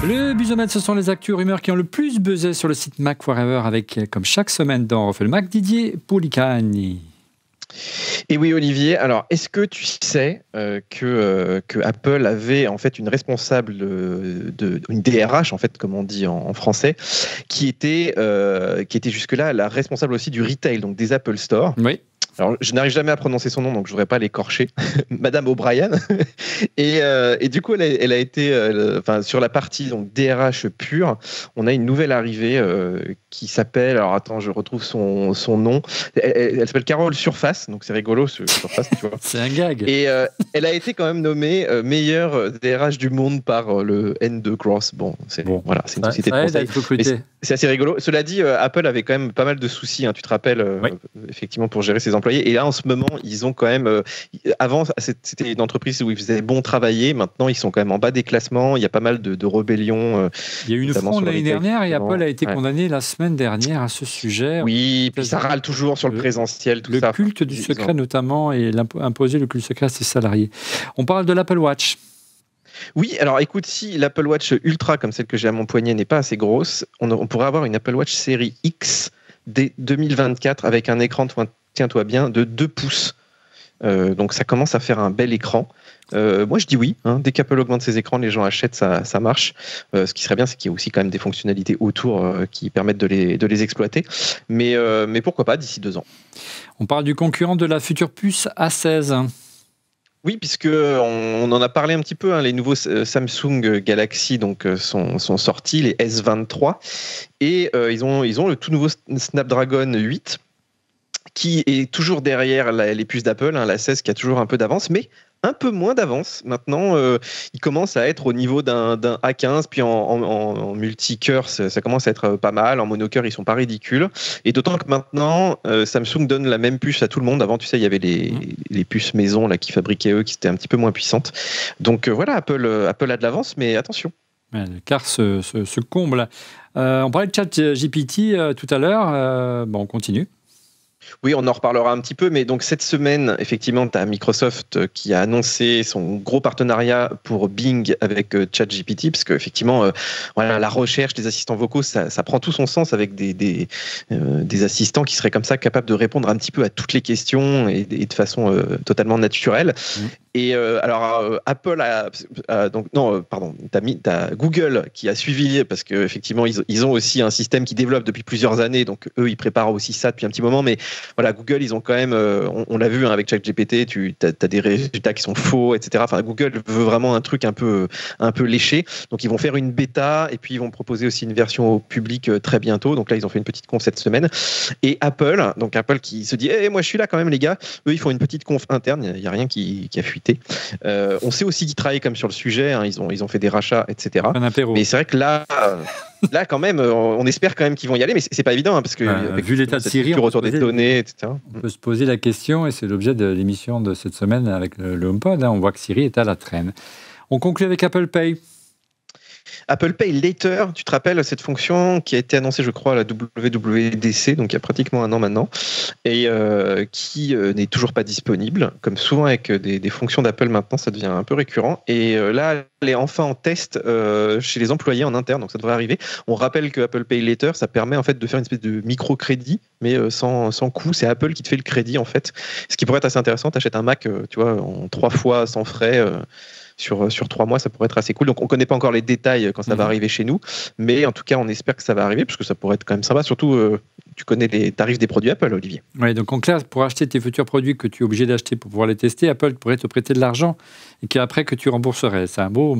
Le busomètre, ce sont les actus rumeurs qui ont le plus buzzé sur le site Mac Forever avec, comme chaque semaine dans Refait le Mac, Didier Poulicani. Et oui, Olivier, alors est-ce que tu sais que Apple avait en fait une responsable une DRH en fait, comme on dit en français, qui était jusque-là la responsable aussi du retail, donc des Apple Store. Oui. Alors, je n'arrive jamais à prononcer son nom, donc je ne voudrais pas l'écorcher. Madame O'Brien. Et du coup, elle a été, sur la partie donc DRH pure, on a une nouvelle arrivée qui s'appelle, alors attends, je retrouve son nom. Elle s'appelle Carole Surface, donc c'est rigolo, Surface, tu vois. C'est un gag. Et elle a été quand même nommée meilleure DRH du monde par le N2 Cross. Voilà, c'est une société de conseil. C'est assez rigolo. Cela dit, Apple avait quand même pas mal de soucis, hein, tu te rappelles, effectivement, pour gérer ses employés. Et là, en ce moment, ils ont quand même... avant, c'était une entreprise où ils faisaient bon travailler. Maintenant, ils sont quand même en bas des classements. Il y a pas mal de rébellions. Il y a eu une fronde l'année dernière et Apple a été condamné la semaine dernière à ce sujet. Oui, puis ça râle toujours sur le présentiel, tout ça. Le culte du secret, notamment, et imposer le culte secret à ses salariés. On parle de l'Apple Watch. Oui, alors écoute, si l'Apple Watch Ultra, comme celle que j'ai à mon poignet, n'est pas assez grosse, on pourrait avoir une Apple Watch série X dès 2024 avec un écran, tiens-toi bien, de 2 pouces. Donc ça commence à faire un bel écran. Moi je dis oui, hein. Dès qu'Apple augmente ses écrans, les gens achètent, ça marche. Ce qui serait bien, c'est qu'il y a aussi quand même des fonctionnalités autour qui permettent de les exploiter. Mais pourquoi pas d'ici 2 ans. On parle du concurrent de la future puce A16. Oui, puisque on en a parlé un petit peu, hein, les nouveaux Samsung Galaxy donc sont sortis, les S23, et ils ont le tout nouveau Snapdragon 8 qui est toujours derrière les puces d'Apple, hein, la 16 qui a toujours un peu d'avance, mais un peu moins d'avance. Maintenant, il commence à être au niveau d'un A15, puis en multi-cœur, ça commence à être pas mal. En monocœur, ils sont pas ridicules. Et d'autant que maintenant, Samsung donne la même puce à tout le monde. Avant, tu sais, il y avait les puces maison là, qui fabriquaient eux, qui étaient un petit peu moins puissantes. Donc voilà, Apple a de l'avance, mais attention. L'écart se comble. On parlait de ChatGPT tout à l'heure. On continue. Oui, on en reparlera un petit peu, mais donc cette semaine, effectivement, tu as Microsoft qui a annoncé son gros partenariat pour Bing avec ChatGPT, parce qu'effectivement, la recherche des assistants vocaux, ça prend tout son sens avec des assistants qui seraient comme ça capables de répondre un petit peu à toutes les questions et de façon totalement naturelle. Et alors Apple t'as Google qui a suivi parce que effectivement ils ont aussi un système qui développe depuis plusieurs années, donc eux ils préparent aussi ça depuis un petit moment, mais voilà, Google ils ont quand même on l'a vu avec ChatGPT, tu as des résultats qui sont faux, etc. Enfin, Google veut vraiment un truc un peu léché, donc ils vont faire une bêta et puis ils vont proposer aussi une version au public très bientôt. Donc là ils ont fait une petite conf cette semaine. Et Apple qui se dit moi je suis là quand même les gars, eux ils font une petite conf interne, il y a rien qui a fuité. On sait aussi qu'ils travaillent comme sur le sujet, hein, ils ont fait des rachats, etc. Mais c'est vrai que là quand même, on espère quand même qu'ils vont y aller, mais c'est pas évident, hein, parce que vu l'état de Siri, le retour des données, etc. On peut se poser la question, et c'est l'objet de l'émission de cette semaine avec le HomePod. Hein, on voit que Siri est à la traîne. On conclut avec Apple Pay. Apple Pay Later, tu te rappelles cette fonction qui a été annoncée, je crois, à la WWDC, donc il y a pratiquement un an maintenant, et qui n'est toujours pas disponible. Comme souvent avec des fonctions d'Apple maintenant, ça devient un peu récurrent. Et là, elle est enfin en test chez les employés en interne, donc ça devrait arriver. On rappelle que Apple Pay Later, ça permet en fait de faire une espèce de microcrédit, mais sans coût. C'est Apple qui te fait le crédit en fait, ce qui pourrait être assez intéressant. Tu achètes un Mac, tu vois, en 3 fois sans frais. Sur 3 mois, ça pourrait être assez cool. Donc, on ne connaît pas encore les détails quand ça va arriver chez nous, mais en tout cas, on espère que ça va arriver, parce que ça pourrait être quand même sympa. Surtout, tu connais les tarifs des produits Apple, Olivier. Oui, donc en clair, pour acheter tes futurs produits que tu es obligé d'acheter pour pouvoir les tester, Apple pourrait te prêter de l'argent et qu'après que tu rembourserais. C'est un beau,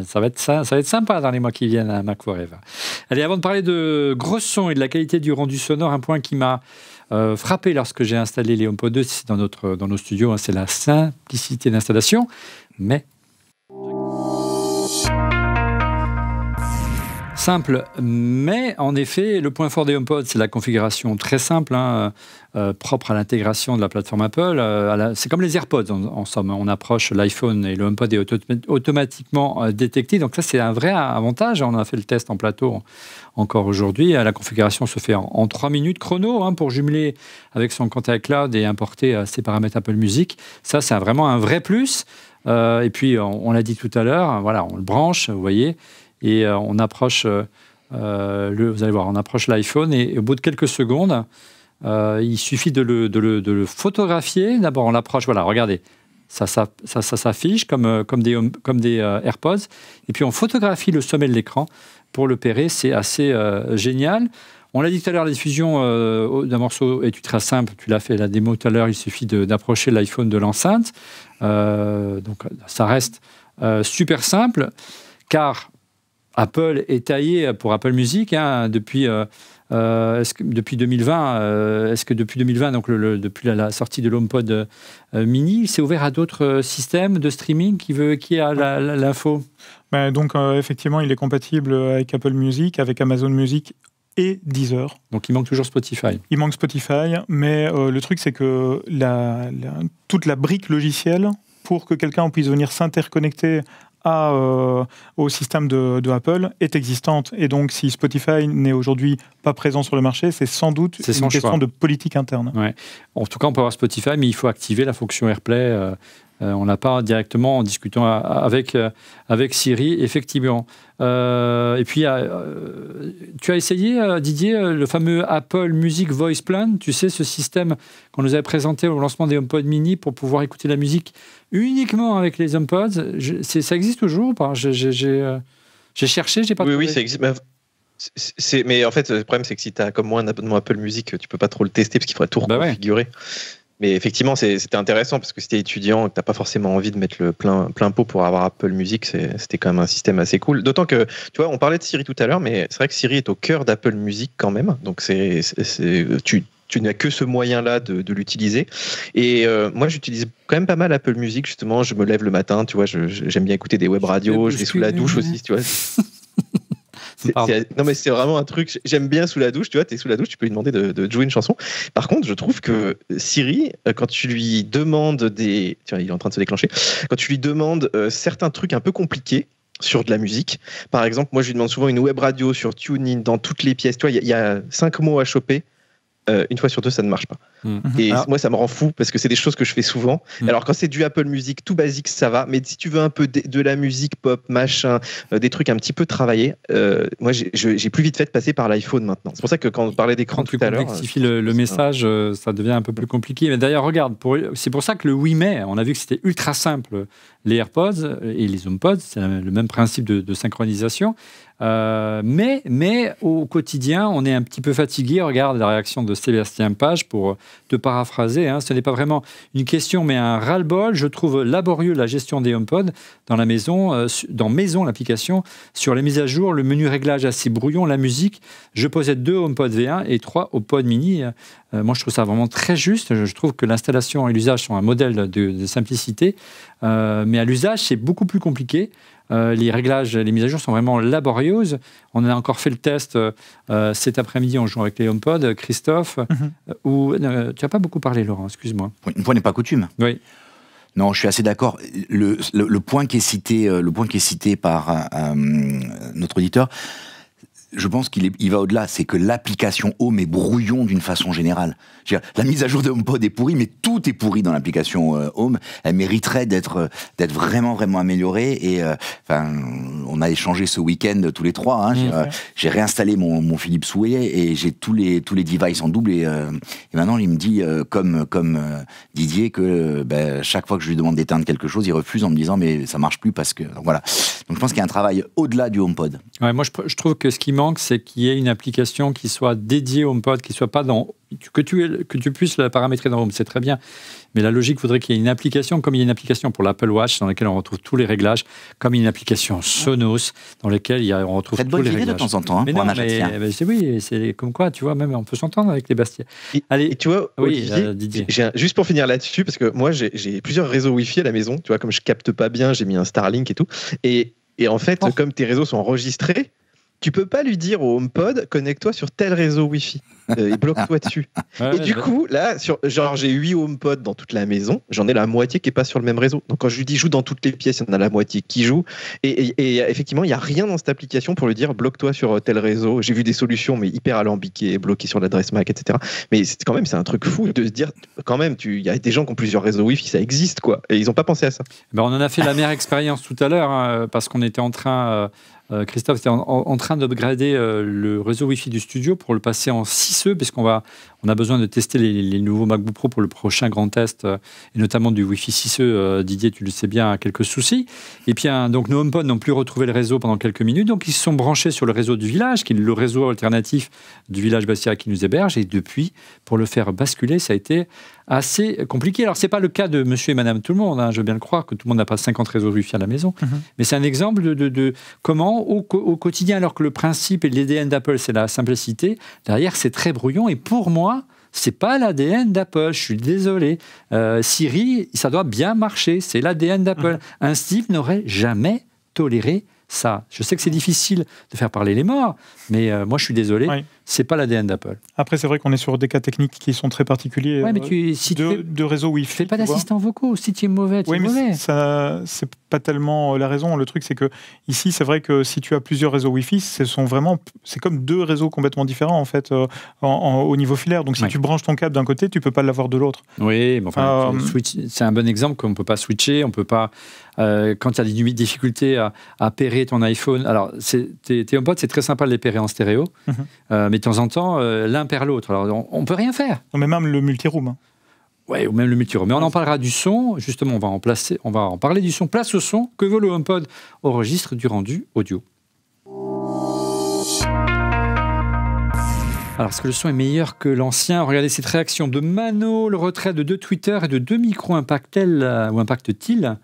ça va être sympa dans les mois qui viennent à Mac Forever. Allez, avant de parler de gros sons et de la qualité du rendu sonore, un point qui m'a frappé lorsque j'ai installé les HomePod 2, c'est dans nos studios, hein, c'est la simplicité d'installation, mais simple, mais en effet, le point fort des HomePod, c'est la configuration très simple, hein, propre à l'intégration de la plateforme Apple. C'est comme les AirPods, en somme. On approche l'iPhone et le HomePod est automatiquement détecté. Donc ça, c'est un vrai avantage. On a fait le test en plateau encore aujourd'hui. La configuration se fait en 3 minutes chrono, hein, pour jumeler avec son compte iCloud et importer ses paramètres Apple Music. Ça, c'est vraiment un vrai plus. Et puis, on l'a dit tout à l'heure, voilà, on le branche, vous voyez, et on approche, vous allez voir, on approche l'iPhone et au bout de quelques secondes, il suffit de le photographier. D'abord, on l'approche, voilà, regardez, ça s'affiche comme des AirPods, et puis on photographie le sommet de l'écran pour le repérer. C'est assez génial. On l'a dit tout à l'heure, la diffusion d'un morceau est très simple. Tu l'as fait la démo tout à l'heure, il suffit d'approcher l'iPhone de l'enceinte. Donc ça reste super simple, car Apple est taillé pour Apple Music, hein, depuis 2020. Est-ce que depuis 2020, donc depuis la sortie de l'HomePod mini, il s'est ouvert à d'autres systèmes de streaming qui a l'info? Donc effectivement, il est compatible avec Apple Music, avec Amazon Music et Deezer. Donc il manque toujours Spotify. Il manque Spotify, mais le truc c'est que toute la brique logicielle pour que quelqu'un puisse venir s'interconnecter au système de Apple est existante. Et donc si Spotify n'est aujourd'hui pas présent sur le marché, c'est sans doute une question de politique interne. Ouais. En tout cas, on peut avoir Spotify, mais il faut activer la fonction AirPlay. On l'a pas directement en discutant avec Siri, effectivement. Et puis, tu as essayé, Didier, le fameux Apple Music Voice Plan, tu sais, ce système qu'on nous avait présenté au lancement des HomePod mini pour pouvoir écouter la musique uniquement avec les HomePods. Ça existe toujours ou pas? J'ai cherché, j'ai pas trouvé. Oui, ça existe. Mais en fait, le problème, c'est que si tu as comme moi un abonnement Apple Music, tu peux pas trop le tester parce qu'il faudrait tout reconfigurer. Ouais. Mais effectivement, c'était intéressant parce que si t'es étudiant et que t'as pas forcément envie de mettre le plein pot pour avoir Apple Music, c'était quand même un système assez cool. D'autant que, tu vois, on parlait de Siri tout à l'heure, mais c'est vrai que Siri est au cœur d'Apple Music quand même. Donc tu n'as que ce moyen-là de l'utiliser. Et moi, j'utilise quand même pas mal Apple Music, justement. Je me lève le matin, tu vois, j'aime bien écouter des web radios, je vais sous la douche aussi, tu vois. Non mais c'est vraiment un truc, j'aime bien sous la douche, tu vois, t'es sous la douche, tu peux lui demander de jouer une chanson. Par contre, je trouve que Siri, quand tu lui demandes tiens, il est en train de se déclencher, quand tu lui demandes certains trucs un peu compliqués sur de la musique, par exemple, moi je lui demande souvent une web radio sur TuneIn dans toutes les pièces, tu vois, il y a 5 mots à choper, une fois sur deux, ça ne marche pas. Et moi, ça me rend fou parce que c'est des choses que je fais souvent. Alors, quand c'est du Apple Music, tout basique, ça va. Mais si tu veux un peu de la musique pop, machin, des trucs un petit peu travaillés, moi, j'ai plus vite fait de passer par l'iPhone maintenant. C'est pour ça que quand on parlait d'écran tout à l'heure... Quand tu complexifies le message, ça devient un peu plus compliqué. Mais d'ailleurs, regarde, c'est pour ça que le 8 mai, on a vu que c'était ultra simple. Les AirPods et les HomePods, c'est le même principe de synchronisation. Mais au quotidien, on est un petit peu fatigué. Regarde la réaction de Sébastien Page pour te paraphraser. Ce n'est pas vraiment une question, mais un ras-le-bol. Je trouve laborieux la gestion des HomePods dans la maison, dans Maison, l'application. Sur les mises à jour, le menu réglage assez brouillon, la musique. Je possède 2 HomePod V1 et 3 HomePod Mini. Moi, je trouve ça vraiment très juste. Je trouve que l'installation et l'usage sont un modèle de simplicité. Mais à l'usage, c'est beaucoup plus compliqué. Les réglages, les mises à jour sont vraiment laborieuses. On a encore fait le test cet après-midi, on joue avec les HomePod, Christophe. Tu n'as pas beaucoup parlé, Laurent, excuse-moi. Une fois n'est pas coutume. Oui. Non, je suis assez d'accord. Le point qui est cité par notre auditeur, je pense qu'il va au-delà. C'est que l'application Home est brouillon d'une façon générale. La mise à jour de HomePod est pourrie, mais tout est pourri dans l'application Home. Elle mériterait d'être vraiment, vraiment améliorée. Et on a échangé ce week-end tous les trois. J'ai réinstallé mon Philips Hue et j'ai tous les devices en double. Et maintenant, il me dit, comme Didier, que chaque fois que je lui demande d'éteindre quelque chose, il refuse en me disant mais ça marche plus parce que... Donc, voilà. Donc je pense qu'il y a un travail au-delà du HomePod. Ouais, moi, je trouve que ce qui manque, c'est qu'il y ait une application qui soit dédiée au HomePod, qui soit pas dans... Que tu puisses la paramétrer dans Home, c'est très bien. Mais la logique voudrait qu'il y ait une application, comme il y a une application pour l'Apple Watch, dans laquelle on retrouve tous les réglages, comme il y a une application Sonos, dans laquelle on retrouve tous les réglages. C'est de temps en temps, mais pour non, un achat. oui, c'est comme quoi, tu vois, même on peut s'entendre avec les Bastiais. Et tu vois, oui, Olivier, Didier. Juste pour finir là-dessus, parce que moi, j'ai plusieurs réseaux Wi-Fi à la maison. Tu vois, comme je capte pas bien, j'ai mis un Starlink et tout. Et en fait, comme tes réseaux sont enregistrés, tu peux pas lui dire au HomePod, connecte-toi sur tel réseau Wi-Fi et bloque-toi dessus. Et du coup, là, j'ai 8 HomePod dans toute la maison, j'en ai la moitié qui est pas sur le même réseau. Donc quand je lui dis joue dans toutes les pièces, il y en a la moitié qui joue. Et effectivement, il y a rien dans cette application pour lui dire bloque-toi sur tel réseau. J'ai vu des solutions, mais hyper alambiquées, bloquées sur l'adresse MAC, etc. Mais c'est un truc fou de se dire, quand même, il y a des gens qui ont plusieurs réseaux Wi-Fi, ça existe, quoi. Et ils ont pas pensé à ça. On en a fait la meilleure expérience tout à l'heure, parce qu'on était en train... Christophe était en train d'upgrader le réseau Wi-Fi du studio pour le passer en 6E, puisqu'on a besoin de tester les nouveaux MacBook Pro pour le prochain grand test, et notamment du Wi-Fi 6E. Didier, tu le sais bien, a quelques soucis. Et puis, donc, nos HomePod n'ont plus retrouvé le réseau pendant quelques minutes, donc ils se sont branchés sur le réseau du village, qui est le réseau alternatif du village Bastia qui nous héberge, et depuis, pour le faire basculer, ça a été assez compliqué. Alors, c'est pas le cas de monsieur et madame tout le monde, je veux bien le croire, que tout le monde n'a pas 50 réseaux Wi-Fi à la maison, mais c'est un exemple de comment, au quotidien, alors que le principe et l'ADN d'Apple, c'est la simplicité, derrière, c'est très brouillon, et pour moi, c'est pas l'ADN d'Apple, je suis désolé. Siri, ça doit bien marcher, c'est l'ADN d'Apple. Un Steve n'aurait jamais toléré ça. Je sais que c'est difficile de faire parler les morts, mais moi, je suis désolé. Oui. C'est pas l'ADN d'Apple. Après, c'est vrai qu'on est sur des cas techniques qui sont très particuliers. Ouais, mais de réseau Wi-Fi. Tu fais pas d'assistants vocaux. Si tu es mauvais, tu es mauvais. Ça, c'est pas tellement la raison. Le truc, c'est que ici, c'est vrai que si tu as plusieurs réseaux Wi-Fi, c'est comme deux réseaux complètement différents en fait au niveau filaire. Donc, si tu branches ton câble d'un côté, tu peux pas l'avoir de l'autre. Oui, mais enfin, c'est un bon exemple qu'on peut pas switcher. On peut pas. Quand tu as des difficultés à pairer ton iPhone. Alors, tes HomePod, c'est très sympa de les pairer en stéréo. Mais de temps en temps, l'un perd l'autre. Alors, on ne peut rien faire. Non, mais même le multiroom. Oui, ou même le multiroom. Mais on en parlera du son. Justement, on va en parler du son. Place au son. Que vaut le HomePod au registre du rendu audio? Alors, est-ce que le son est meilleur que l'ancien? Regardez cette réaction de Mano. Le retrait de 2 Twitter et de 2 micros impacte-t-il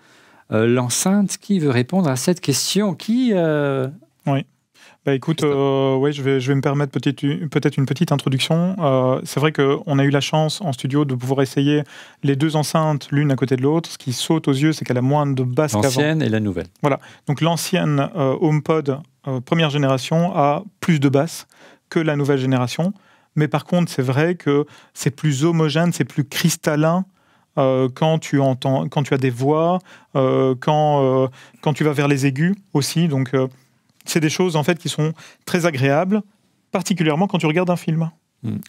l'enceinte? Qui veut répondre à cette question? Oui. Bah écoute, je vais me permettre peut-être une petite introduction. C'est vrai qu'on a eu la chance en studio de pouvoir essayer les 2 enceintes l'une à côté de l'autre. Ce qui saute aux yeux, c'est qu'elle a moins de basse qu'avant. L'ancienne et la nouvelle. Voilà. Donc l'ancienne HomePod première génération a plus de basse que la nouvelle génération. Mais par contre, c'est vrai que c'est plus homogène, c'est plus cristallin. Quand tu as des voix, quand tu vas vers les aigus aussi. Donc c'est des choses en fait qui sont très agréables, particulièrement quand tu regardes un film.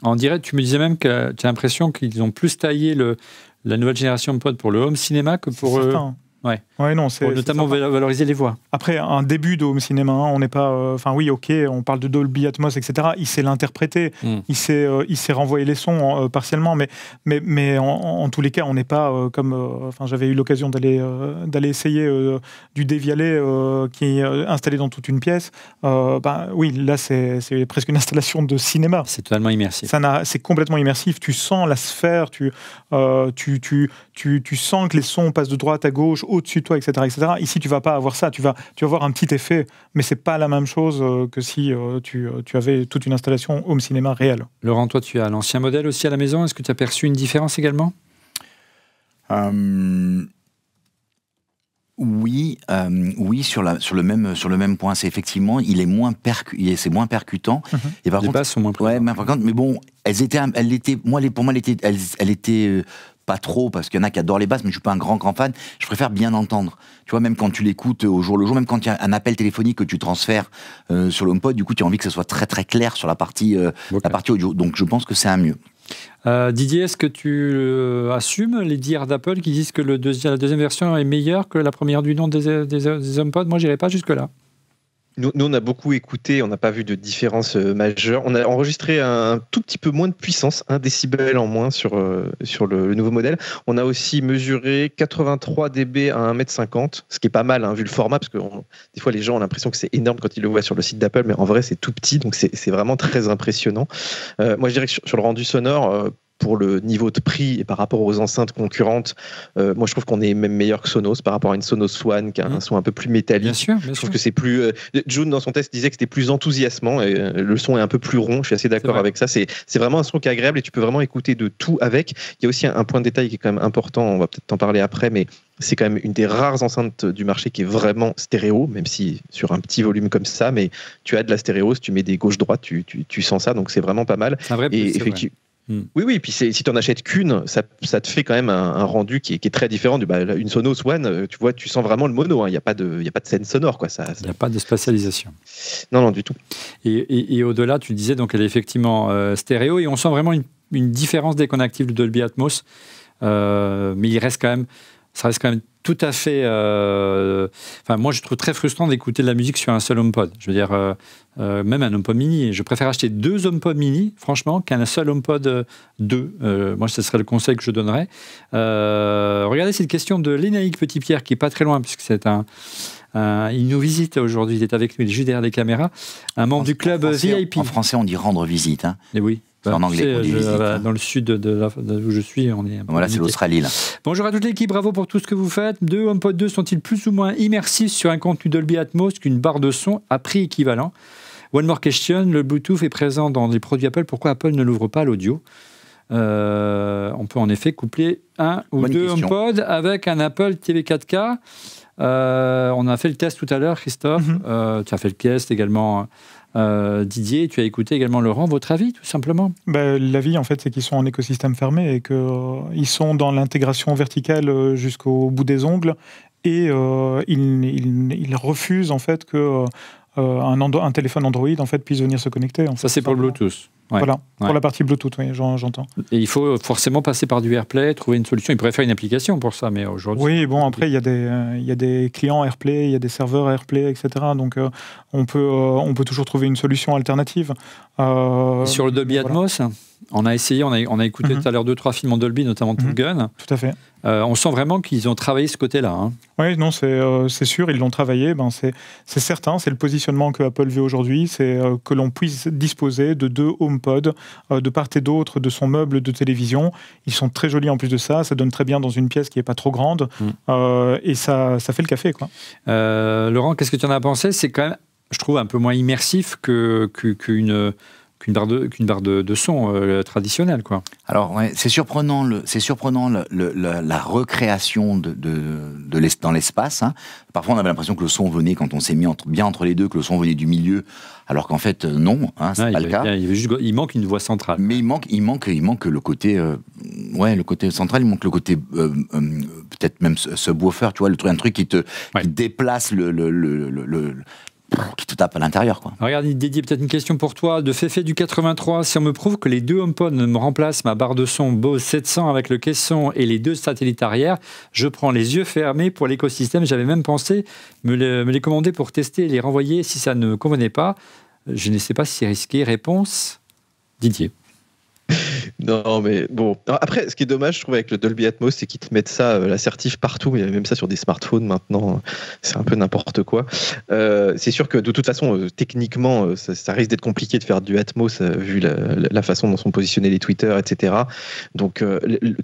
En direct, tu me disais même que tu as l'impression qu'ils ont plus taillé la nouvelle génération de HomePod pour le home cinéma que pour non, pour notamment valoriser les voix. Après, un début de home cinéma, on n'est pas... Enfin oui, ok, on parle de Dolby Atmos, etc. Il sait l'interpréter, il sait renvoyer les sons partiellement, mais en tous les cas, on n'est pas comme... Enfin, j'avais eu l'occasion d'aller essayer du Devialet qui est installé dans toute une pièce. Oui, là, c'est presque une installation de cinéma. C'est totalement immersif. C'est complètement immersif. Tu sens la sphère, tu sens que les sons passent de droite à gauche, au-dessus de toi, etc., etc. Ici, tu vas pas avoir ça. Tu vas avoir un petit effet, mais c'est pas la même chose que si tu avais toute une installation home cinéma réelle. Laurent, toi, tu as l'ancien modèle aussi à la maison. Est-ce que tu as perçu une différence également ? Oui, sur le même point. C'est effectivement, c'est moins percutant. Et par les contre, basses sont moins présentes. mais par contre, mais bon, pour moi, elle était pas trop, parce qu'il y en a qui adorent les basses, mais je suis pas un grand fan. Je préfère bien entendre. Tu vois, même quand tu l'écoutes au jour le jour, même quand il y a un appel téléphonique que tu transfères sur le HomePod, du coup, tu as envie que ce soit très très clair sur la partie audio. Donc, je pense que c'est un mieux. Didier, est-ce que tu assumes les dires d'Apple qui disent que la deuxième version est meilleure que la première du nom des HomePod ? Moi, j'irai pas jusque-là. Nous, on a beaucoup écouté, on n'a pas vu de différence majeure. On a enregistré un tout petit peu moins de puissance, 1 décibel en moins sur le nouveau modèle. On a aussi mesuré 83 dB à 1,50 m, ce qui est pas mal vu le format, parce que des fois les gens ont l'impression que c'est énorme quand ils le voient sur le site d'Apple, mais en vrai c'est tout petit, donc c'est vraiment très impressionnant. Moi je dirais que sur le rendu sonore, pour le niveau de prix et par rapport aux enceintes concurrentes, moi je trouve qu'on est même meilleur que Sonos par rapport à une Sonos One qui a un son un peu plus métallique. Bien sûr. Je trouve que c'est plus... June dans son test disait que c'était plus enthousiasmant et le son est un peu plus rond, je suis assez d'accord avec ça. C'est vraiment un son qui est agréable et tu peux vraiment écouter de tout avec. Il y a aussi un point de détail qui est quand même important, on va peut-être t'en parler après, mais c'est quand même une des rares enceintes du marché qui est vraiment stéréo, même si sur un petit volume comme ça, mais tu as de la stéréo, si tu mets des gauche-droite, tu sens ça, donc c'est vraiment pas mal. C'est un vrai plus, et effectivement. Oui, puis si tu n'en achètes qu'une, ça te fait quand même un rendu qui est très différent. Une Sonos One, tu vois, tu sens vraiment le mono, il n'y a pas de scène sonore. Il n'y a pas de spatialisation. Non, du tout. Et au-delà, tu disais, donc elle est effectivement stéréo, et on sent vraiment une différence dès qu'on active le Dolby Atmos, mais ça reste quand même tout à fait... moi, je trouve très frustrant d'écouter de la musique sur un seul HomePod. Je veux dire, même un HomePod mini. Je préfère acheter 2 HomePod mini, franchement, qu'un seul HomePod 2. Moi, ce serait le conseil que je donnerais. Regardez cette question de Lénaïque Petit-Pierre, qui n'est pas très loin, puisque c'est il nous visite aujourd'hui, il est avec nous, il est juste derrière les caméras. Un membre du club VIP. En français, on dit rendre visite. Et oui. En anglais, on dit visite. Dans le sud où je suis, on est... Voilà, c'est l'Australie, là. Bonjour à toute l'équipe, bravo pour tout ce que vous faites. 2 HomePod 2 sont-ils plus ou moins immersifs sur un contenu Dolby Atmos qu'une barre de son à prix équivalent ? One more question, le Bluetooth est présent dans les produits Apple, pourquoi Apple ne l'ouvre pas à l'audio ? On peut en effet coupler 1 ou 2 HomePod avec un Apple TV 4K. On a fait le test tout à l'heure, Christophe. Tu as fait le test également... Didier, tu as écouté également Laurent, votre avis tout simplement ? L'avis en fait c'est qu'ils sont en écosystème fermé et qu'ils sont dans l'intégration verticale jusqu'au bout des ongles et ils refusent en fait que un téléphone Android en fait puisse venir se connecter. Ça c'est pour le Bluetooth. Voilà, pour la partie Bluetooth, oui, j'entends. Et il faut forcément passer par du AirPlay, trouver une solution. Ils pourraient faire une application pour ça, mais aujourd'hui... Oui, bon, après, il y a des clients AirPlay, il y a des serveurs AirPlay, etc. Donc, on peut toujours trouver une solution alternative. Sur le Dolby Atmos, on a essayé, on a écouté tout à l'heure 2-3 films en Dolby, notamment Top Gun. Tout à fait. On sent vraiment qu'ils ont travaillé ce côté-là. Oui, non, c'est sûr, ils l'ont travaillé. C'est certain, c'est le positionnement que Apple veut aujourd'hui, c'est que l'on puisse disposer de 2 HomePod de part et d'autre de son meuble de télévision. Ils sont très jolis en plus de ça, ça donne très bien dans une pièce qui n'est pas trop grande et ça fait le café, quoi. Laurent, qu'est-ce que tu en as pensé ? C'est quand même, je trouve, un peu moins immersif qu'une barre de son traditionnelle, quoi. Alors, ouais, c'est surprenant la recréation dans l'espace. Parfois, on avait l'impression que le son venait, quand on s'est mis bien entre les deux, que le son venait du milieu, alors qu'en fait, non, c'est pas le cas. Il manque une voix centrale. Mais il manque le côté, le côté central, il manque le côté, peut-être même subwoofer, tu vois, un truc qui déplace qui te tape à l'intérieur, quoi. Regarde, Didier, peut-être une question pour toi. De Féfé du 83, si on me prouve que les deux HomePod me remplacent ma barre de son Bose 700 avec le caisson et les deux satellites arrière, je prends les yeux fermés pour l'écosystème. J'avais même pensé me les commander pour tester et les renvoyer si ça ne convenait pas. Je ne sais pas si c'est risqué. Réponse, Didier. Non, mais bon. Alors après, ce qui est dommage, je trouve, avec le Dolby Atmos, c'est qu'ils te mettent ça, l'assertif partout. Il y a même ça sur des smartphones maintenant. C'est un peu n'importe quoi. C'est sûr que de toute façon, techniquement, ça risque d'être compliqué de faire du Atmos vu la façon dont sont positionnés les tweeters, etc. Donc,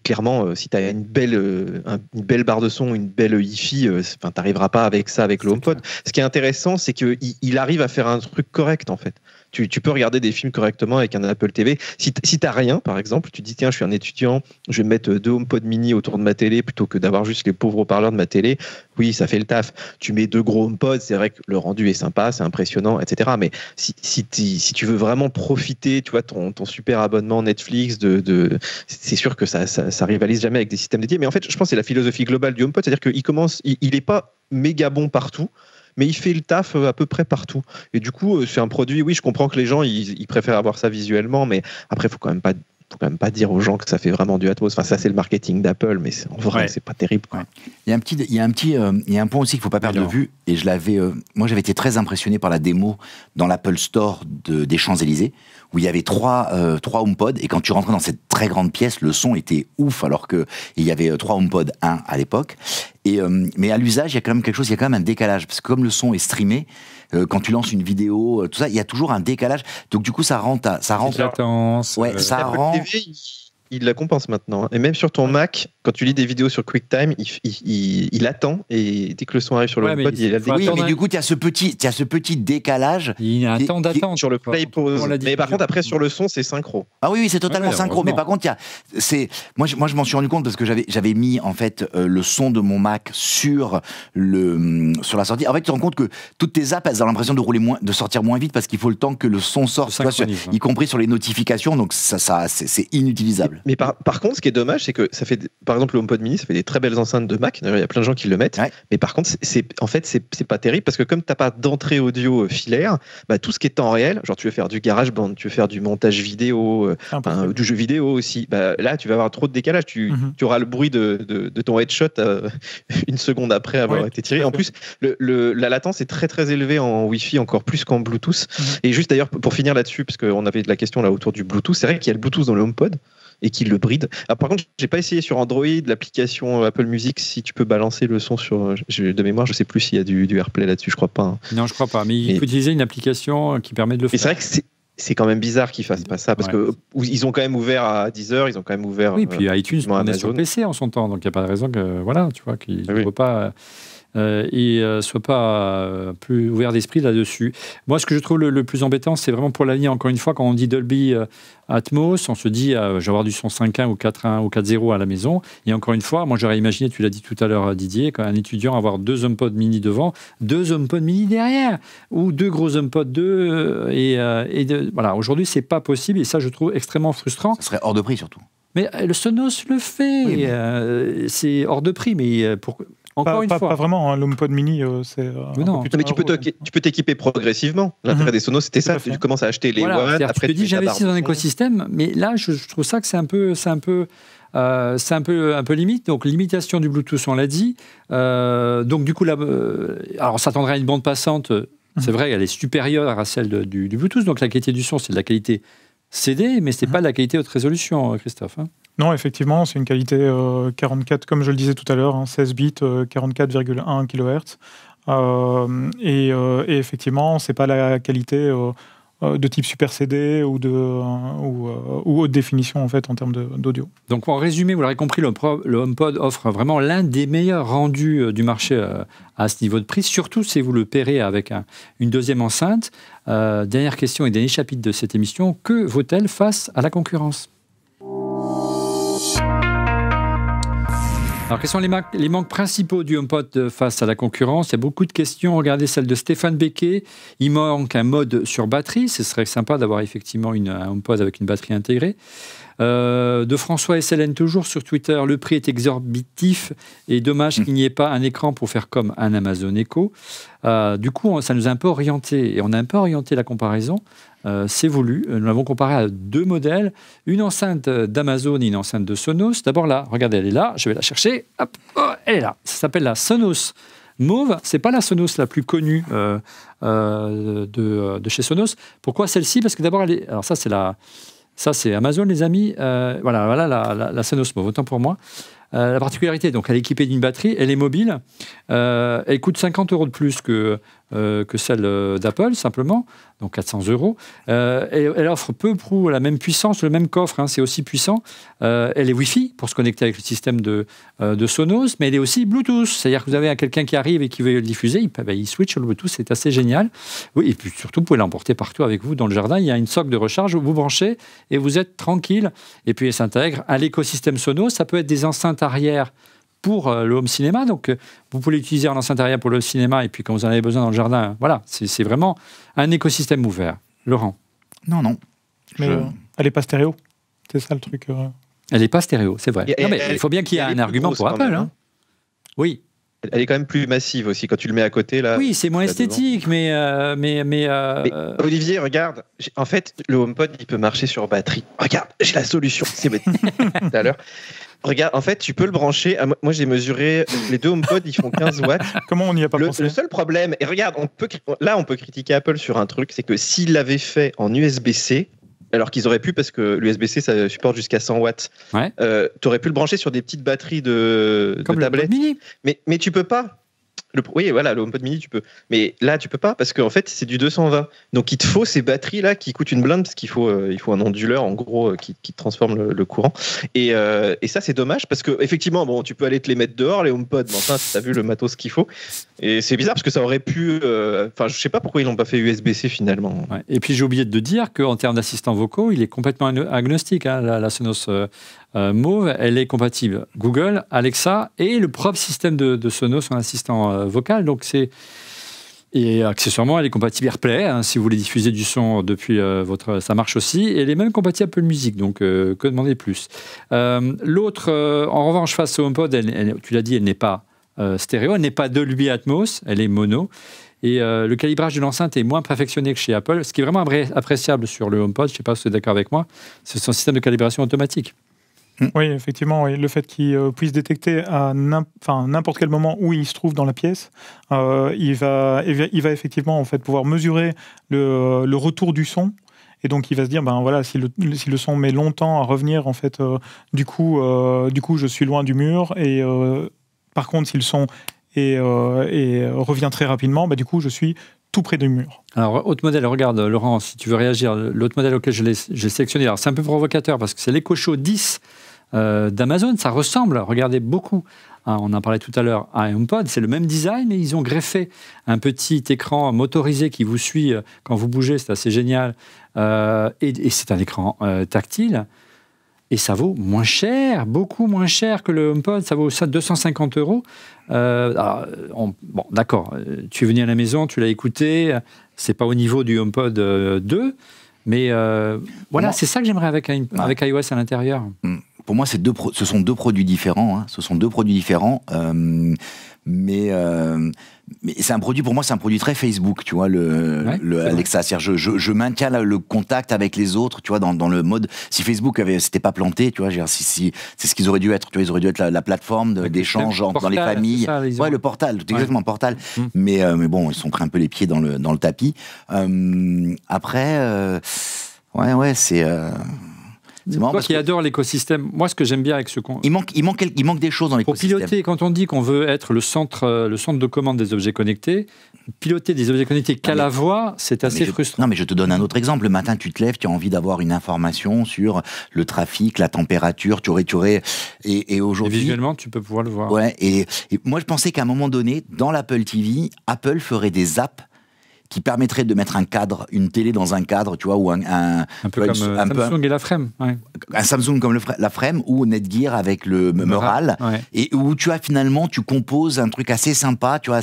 clairement, si tu as une belle barre de son, une belle hi-fi, tu n'arriveras pas avec ça avec le HomePod. Ce qui est intéressant, c'est qu'il arrive à faire un truc correct, en fait. Tu peux regarder des films correctement avec un Apple TV. Si t'as rien, par exemple, tu dis tiens, je suis un étudiant, je vais mettre 2 HomePod mini autour de ma télé plutôt que d'avoir juste les pauvres haut-parleurs de ma télé. Oui, ça fait le taf. Tu mets 2 gros HomePod, c'est vrai que le rendu est sympa, c'est impressionnant, etc. Mais si tu veux vraiment profiter, tu vois, ton super abonnement Netflix, c'est sûr que ça rivalise jamais avec des systèmes dédiés. Mais en fait, je pense que c'est la philosophie globale du HomePod, c'est-à-dire il est pas méga bon partout, mais il fait le taf à peu près partout. Et du coup, c'est un produit, oui, je comprends que les gens, ils préfèrent avoir ça visuellement, mais après, il faut quand même pas dire aux gens que ça fait vraiment du Atmos. Enfin, ça, c'est le marketing d'Apple, mais en vrai, c'est pas terrible, quoi. Il y a un point aussi qu'il faut pas perdre de vue, et moi, j'avais été très impressionné par la démo dans l'Apple Store des Champs-Élysées, où il y avait trois HomePod, et quand tu rentrais dans cette très grande pièce, le son était ouf, alors qu'il y avait 3 HomePod 1 à l'époque. Mais à l'usage, il y a quand même un décalage, parce que comme le son est streamé, quand tu lances une vidéo, tout ça, il y a toujours un décalage. Donc du coup, ça rend latence. Ouais, ça rend. TV, il la compense maintenant. Et même sur ton Mac, quand tu lis des vidéos sur QuickTime, il attend, et dès que le son arrive sur le HomePod, il a le décalage. Oui, mais du coup, tu as ce petit décalage. Il y a un temps d'attente sur le play pause. Mais par contre, après, sur le son, c'est synchro. Ah oui, c'est totalement synchro. Mais par contre, moi, je m'en suis rendu compte parce que j'avais mis en fait le son de mon Mac sur la sortie. En fait, tu te rends compte que toutes tes apps, elles ont l'impression de sortir moins vite parce qu'il faut le temps que le son sorte, y compris sur les notifications. Donc c'est inutilisable. Mais par contre, ce qui est dommage, c'est que ça fait, par exemple, le HomePod mini, ça fait des très belles enceintes de Mac. D'ailleurs, il y a plein de gens qui le mettent. Ouais. Mais par contre, c'est pas terrible parce que comme t'as pas d'entrée audio filaire, bah, tout ce qui est temps réel, genre tu veux faire du GarageBand, tu veux faire du montage vidéo, du jeu vidéo aussi, bah, là, tu vas avoir trop de décalage. Tu auras le bruit de ton headshot une seconde après avoir été tiré. En plus, la latence est très très élevée en Wi-Fi, encore plus qu'en Bluetooth. Et juste d'ailleurs, pour finir là-dessus, parce qu'on avait de la question là autour du Bluetooth, c'est vrai qu'il y a le Bluetooth dans le HomePod et qu'il le bride. Alors, par contre, j'ai pas essayé sur Android, l'application Apple Music, si tu peux balancer le son sur... De mémoire, je sais plus s'il y a du AirPlay là-dessus, je crois pas. Hein. Non, je crois pas, mais il faut utiliser une application qui permet de le faire. Et c'est vrai que c'est quand même bizarre qu'ils fassent pas ça, parce que ils ont quand même ouvert à 10h, ils ont quand même ouvert... Oui, puis iTunes, on est sur PC en son temps, donc il n'y a pas de raison que, voilà, tu vois, qu'ils ne soient pas... soit pas plus ouvert d'esprit là-dessus. Moi, ce que je trouve le plus embêtant, c'est vraiment pour l'avenir. Encore une fois, quand on dit Dolby Atmos, on se dit je vais avoir du son 5.1 ou 4.1 ou 4.0 à la maison. Et encore une fois, moi j'aurais imaginé, tu l'as dit tout à l'heure Didier, quand un étudiant avoir 2 HomePod mini devant, 2 HomePod mini derrière, ou 2 gros HomePod 2 voilà. Aujourd'hui, c'est pas possible et ça, je trouve extrêmement frustrant. Ça serait hors de prix surtout. Mais le Sonos le fait. Oui, c'est hors de prix, mais pour... Encore une fois. Pas vraiment, hein, l'HomePod mini, c'est... mais tu peux t'équiper progressivement. L'intérêt des Sonos, c'était ça. Tu commences à acheter les One, après tu te dis j'investis dans un écosystème, mais là, je trouve ça que c'est un peu limite. Donc, limitation du Bluetooth, on l'a dit. Donc, du coup, alors, on s'attendrait à une bande passante. C'est vrai, elle est supérieure à celle du Bluetooth. Donc, la qualité du son, c'est de la qualité CD, mais ce n'est pas de la qualité haute résolution, Christophe. Non, effectivement, c'est une qualité 44, comme je le disais tout à l'heure, 16 bits, 44,1 kHz. Et effectivement, ce n'est pas la qualité de type Super CD ou haute définition en fait en termes d'audio. Donc en résumé, vous l'aurez compris, le HomePod offre vraiment l'un des meilleurs rendus du marché à ce niveau de prix, surtout si vous le pairez avec une deuxième enceinte. Dernière question et dernier chapitre de cette émission, que vaut-elle face à la concurrence ? Alors, quels sont les manques principaux du HomePod face à la concurrence? Il y a beaucoup de questions. Regardez celle de Stéphane Becquet. Il manque un mode sur batterie. Ce serait sympa d'avoir effectivement un HomePod avec une batterie intégrée. De François SLN, toujours sur Twitter, le prix est exorbitif et dommage qu'il n'y ait pas un écran pour faire comme un Amazon Echo. Du coup, ça nous a un peu orienté, et on a un peu orienté la comparaison. C'est voulu. Nous l'avons comparé à 2 modèles, une enceinte d'Amazon et une enceinte de Sonos. D'abord là, regardez, elle est là, je vais la chercher. Hop, oh, elle est là. Ça s'appelle la Sonos Mauve. C'est pas la Sonos la plus connue de chez Sonos. Pourquoi celle-ci? Parce que d'abord, elle est. Alors ça, c'est Amazon, les amis. Voilà la Sonos Mauve, autant pour moi. La particularité, donc, elle est équipée d'une batterie, elle est mobile, elle coûte 50 € de plus que celle d'Apple, simplement, donc 400 €. Et elle offre peu prou la même puissance, le même coffre, c'est aussi puissant. Elle est Wi-Fi pour se connecter avec le système de Sonos, mais elle est aussi Bluetooth. C'est-à-dire que vous avez quelqu'un qui arrive et qui veut le diffuser, il switch sur le Bluetooth, c'est assez génial. Oui, et puis surtout, vous pouvez l'emporter partout avec vous dans le jardin. Il y a une socle de recharge où vous branchez et vous êtes tranquille. Et puis, elle s'intègre à l'écosystème Sonos. Ça peut être des enceintes arrière pour le home cinéma, donc vous pouvez l'utiliser en enceinte arrière pour le cinéma, et puis quand vous en avez besoin dans le jardin, voilà, c'est vraiment un écosystème ouvert. Laurent? Non. Mais elle n'est pas stéréo, c'est ça le truc. Elle n'est pas stéréo, c'est vrai. Il faut bien qu'il y ait un argument pour Apple. Hein. Oui. Elle est quand même plus massive aussi, quand tu le mets à côté. Là, oui, c'est moins esthétique, mais Olivier, regarde, en fait, le HomePod, il peut marcher sur batterie. Regarde, j'ai la solution, c'est tout à l'heure. Regarde, en fait, tu peux le brancher. Moi, j'ai mesuré les 2 HomePod, ils font 15 watts. Comment on n'y a pas pensé? Le seul problème, et regarde, on peut critiquer Apple sur un truc, c'est que s'ils l'avaient fait en USB-C, alors qu'ils auraient pu, parce que l'USB-C, ça supporte jusqu'à 100 watts, ouais. Tu aurais pu le brancher sur des petites batteries de tablette. Mais tu peux pas. Oui, voilà, le HomePod mini, tu peux. Mais là, tu peux pas, parce qu'en fait, c'est du 220. Donc, il te faut ces batteries-là qui coûtent une blinde, parce qu'il faut un onduleur, en gros, qui transforme le courant. Et ça, c'est dommage, parce qu'effectivement, bon, tu peux aller te les mettre dehors, les HomePod, mais enfin, tu as vu le matos qu'il faut. Et c'est bizarre, parce que ça aurait pu... Enfin, je sais pas pourquoi ils l'ont pas fait USB-C, finalement. Ouais. Et puis, j'ai oublié de dire qu'en termes d'assistants vocaux, il est complètement agnostique, hein, la Sonos Mauve, elle est compatible Google, Alexa et le propre système de Sonos en assistant vocal. Donc et accessoirement, elle est compatible AirPlay, hein, si vous voulez diffuser du son depuis ça marche aussi. Et elle est même compatible Apple Music, donc que demander plus. L'autre, en revanche, face au HomePod, tu l'as dit, elle n'est pas stéréo, elle n'est pas Dolby Atmos, elle est mono. Et le calibrage de l'enceinte est moins perfectionné que chez Apple. Ce qui est vraiment appréciable sur le HomePod, je ne sais pas si vous êtes d'accord avec moi, c'est son système de calibration automatique. Oui, effectivement, oui. Le fait qu'il puisse détecter à n'importe quel moment où il se trouve dans la pièce, il va effectivement en fait, pouvoir mesurer le retour du son. Et donc, il va se dire, ben voilà, si le son met longtemps à revenir, en fait, du coup, je suis loin du mur. Et par contre, si le son revient très rapidement, du coup, je suis tout près du mur. Alors, autre modèle, regarde, Laurent, si tu veux réagir, l'autre modèle auquel j'ai sélectionné, alors c'est un peu provocateur parce que c'est l'Echo Show 10 d'Amazon, ça ressemble, regardez, beaucoup, on en parlait tout à l'heure, à un HomePod, c'est le même design, mais ils ont greffé un petit écran motorisé qui vous suit quand vous bougez, c'est assez génial, et c'est un écran tactile. Et ça vaut moins cher, beaucoup moins cher que le HomePod, ça vaut 250 €. Bon, d'accord, tu es venu à la maison, tu l'as écouté, c'est pas au niveau du HomePod 2, mais voilà, c'est ça que j'aimerais avec iOS à l'intérieur. Pour moi, ce sont 2 produits différents. Hein. Ce sont 2 produits différents. Mais c'est un produit, pour moi, c'est un produit très Facebook, tu vois, le Alexa. C'est-à-dire, je maintiens le contact avec les autres, tu vois, dans le mode. Si Facebook s'était pas planté, tu vois, c'est ce qu'ils auraient dû être. Tu vois, ils auraient dû être la plateforme d'échange dans les familles. Ouais, le portal, exactement, portal. Mais bon, ils sont pris un peu les pieds dans le tapis. Après, c'est. Toi qui adore l'écosystème, moi ce que j'aime bien avec ce il manque des choses dans l'écosystème. Pour piloter, quand on dit qu'on veut être le centre de commande des objets connectés, piloter des objets connectés qu'à la voix, c'est assez frustrant. Non, mais je te donne un autre exemple. Le matin, tu te lèves, tu as envie d'avoir une information sur le trafic, la température, et aujourd'hui. Et visuellement, tu peux pouvoir le voir. Ouais, et moi je pensais qu'à un moment donné, dans l'Apple TV, Apple ferait des apps qui permettrait de mettre un cadre, une télé dans un cadre, tu vois, ou un peu comme Samsung et la Frame. Ouais. Un Samsung comme la Frame ou Netgear avec le Meural, et où tu as finalement, tu composes un truc assez sympa, tu vois,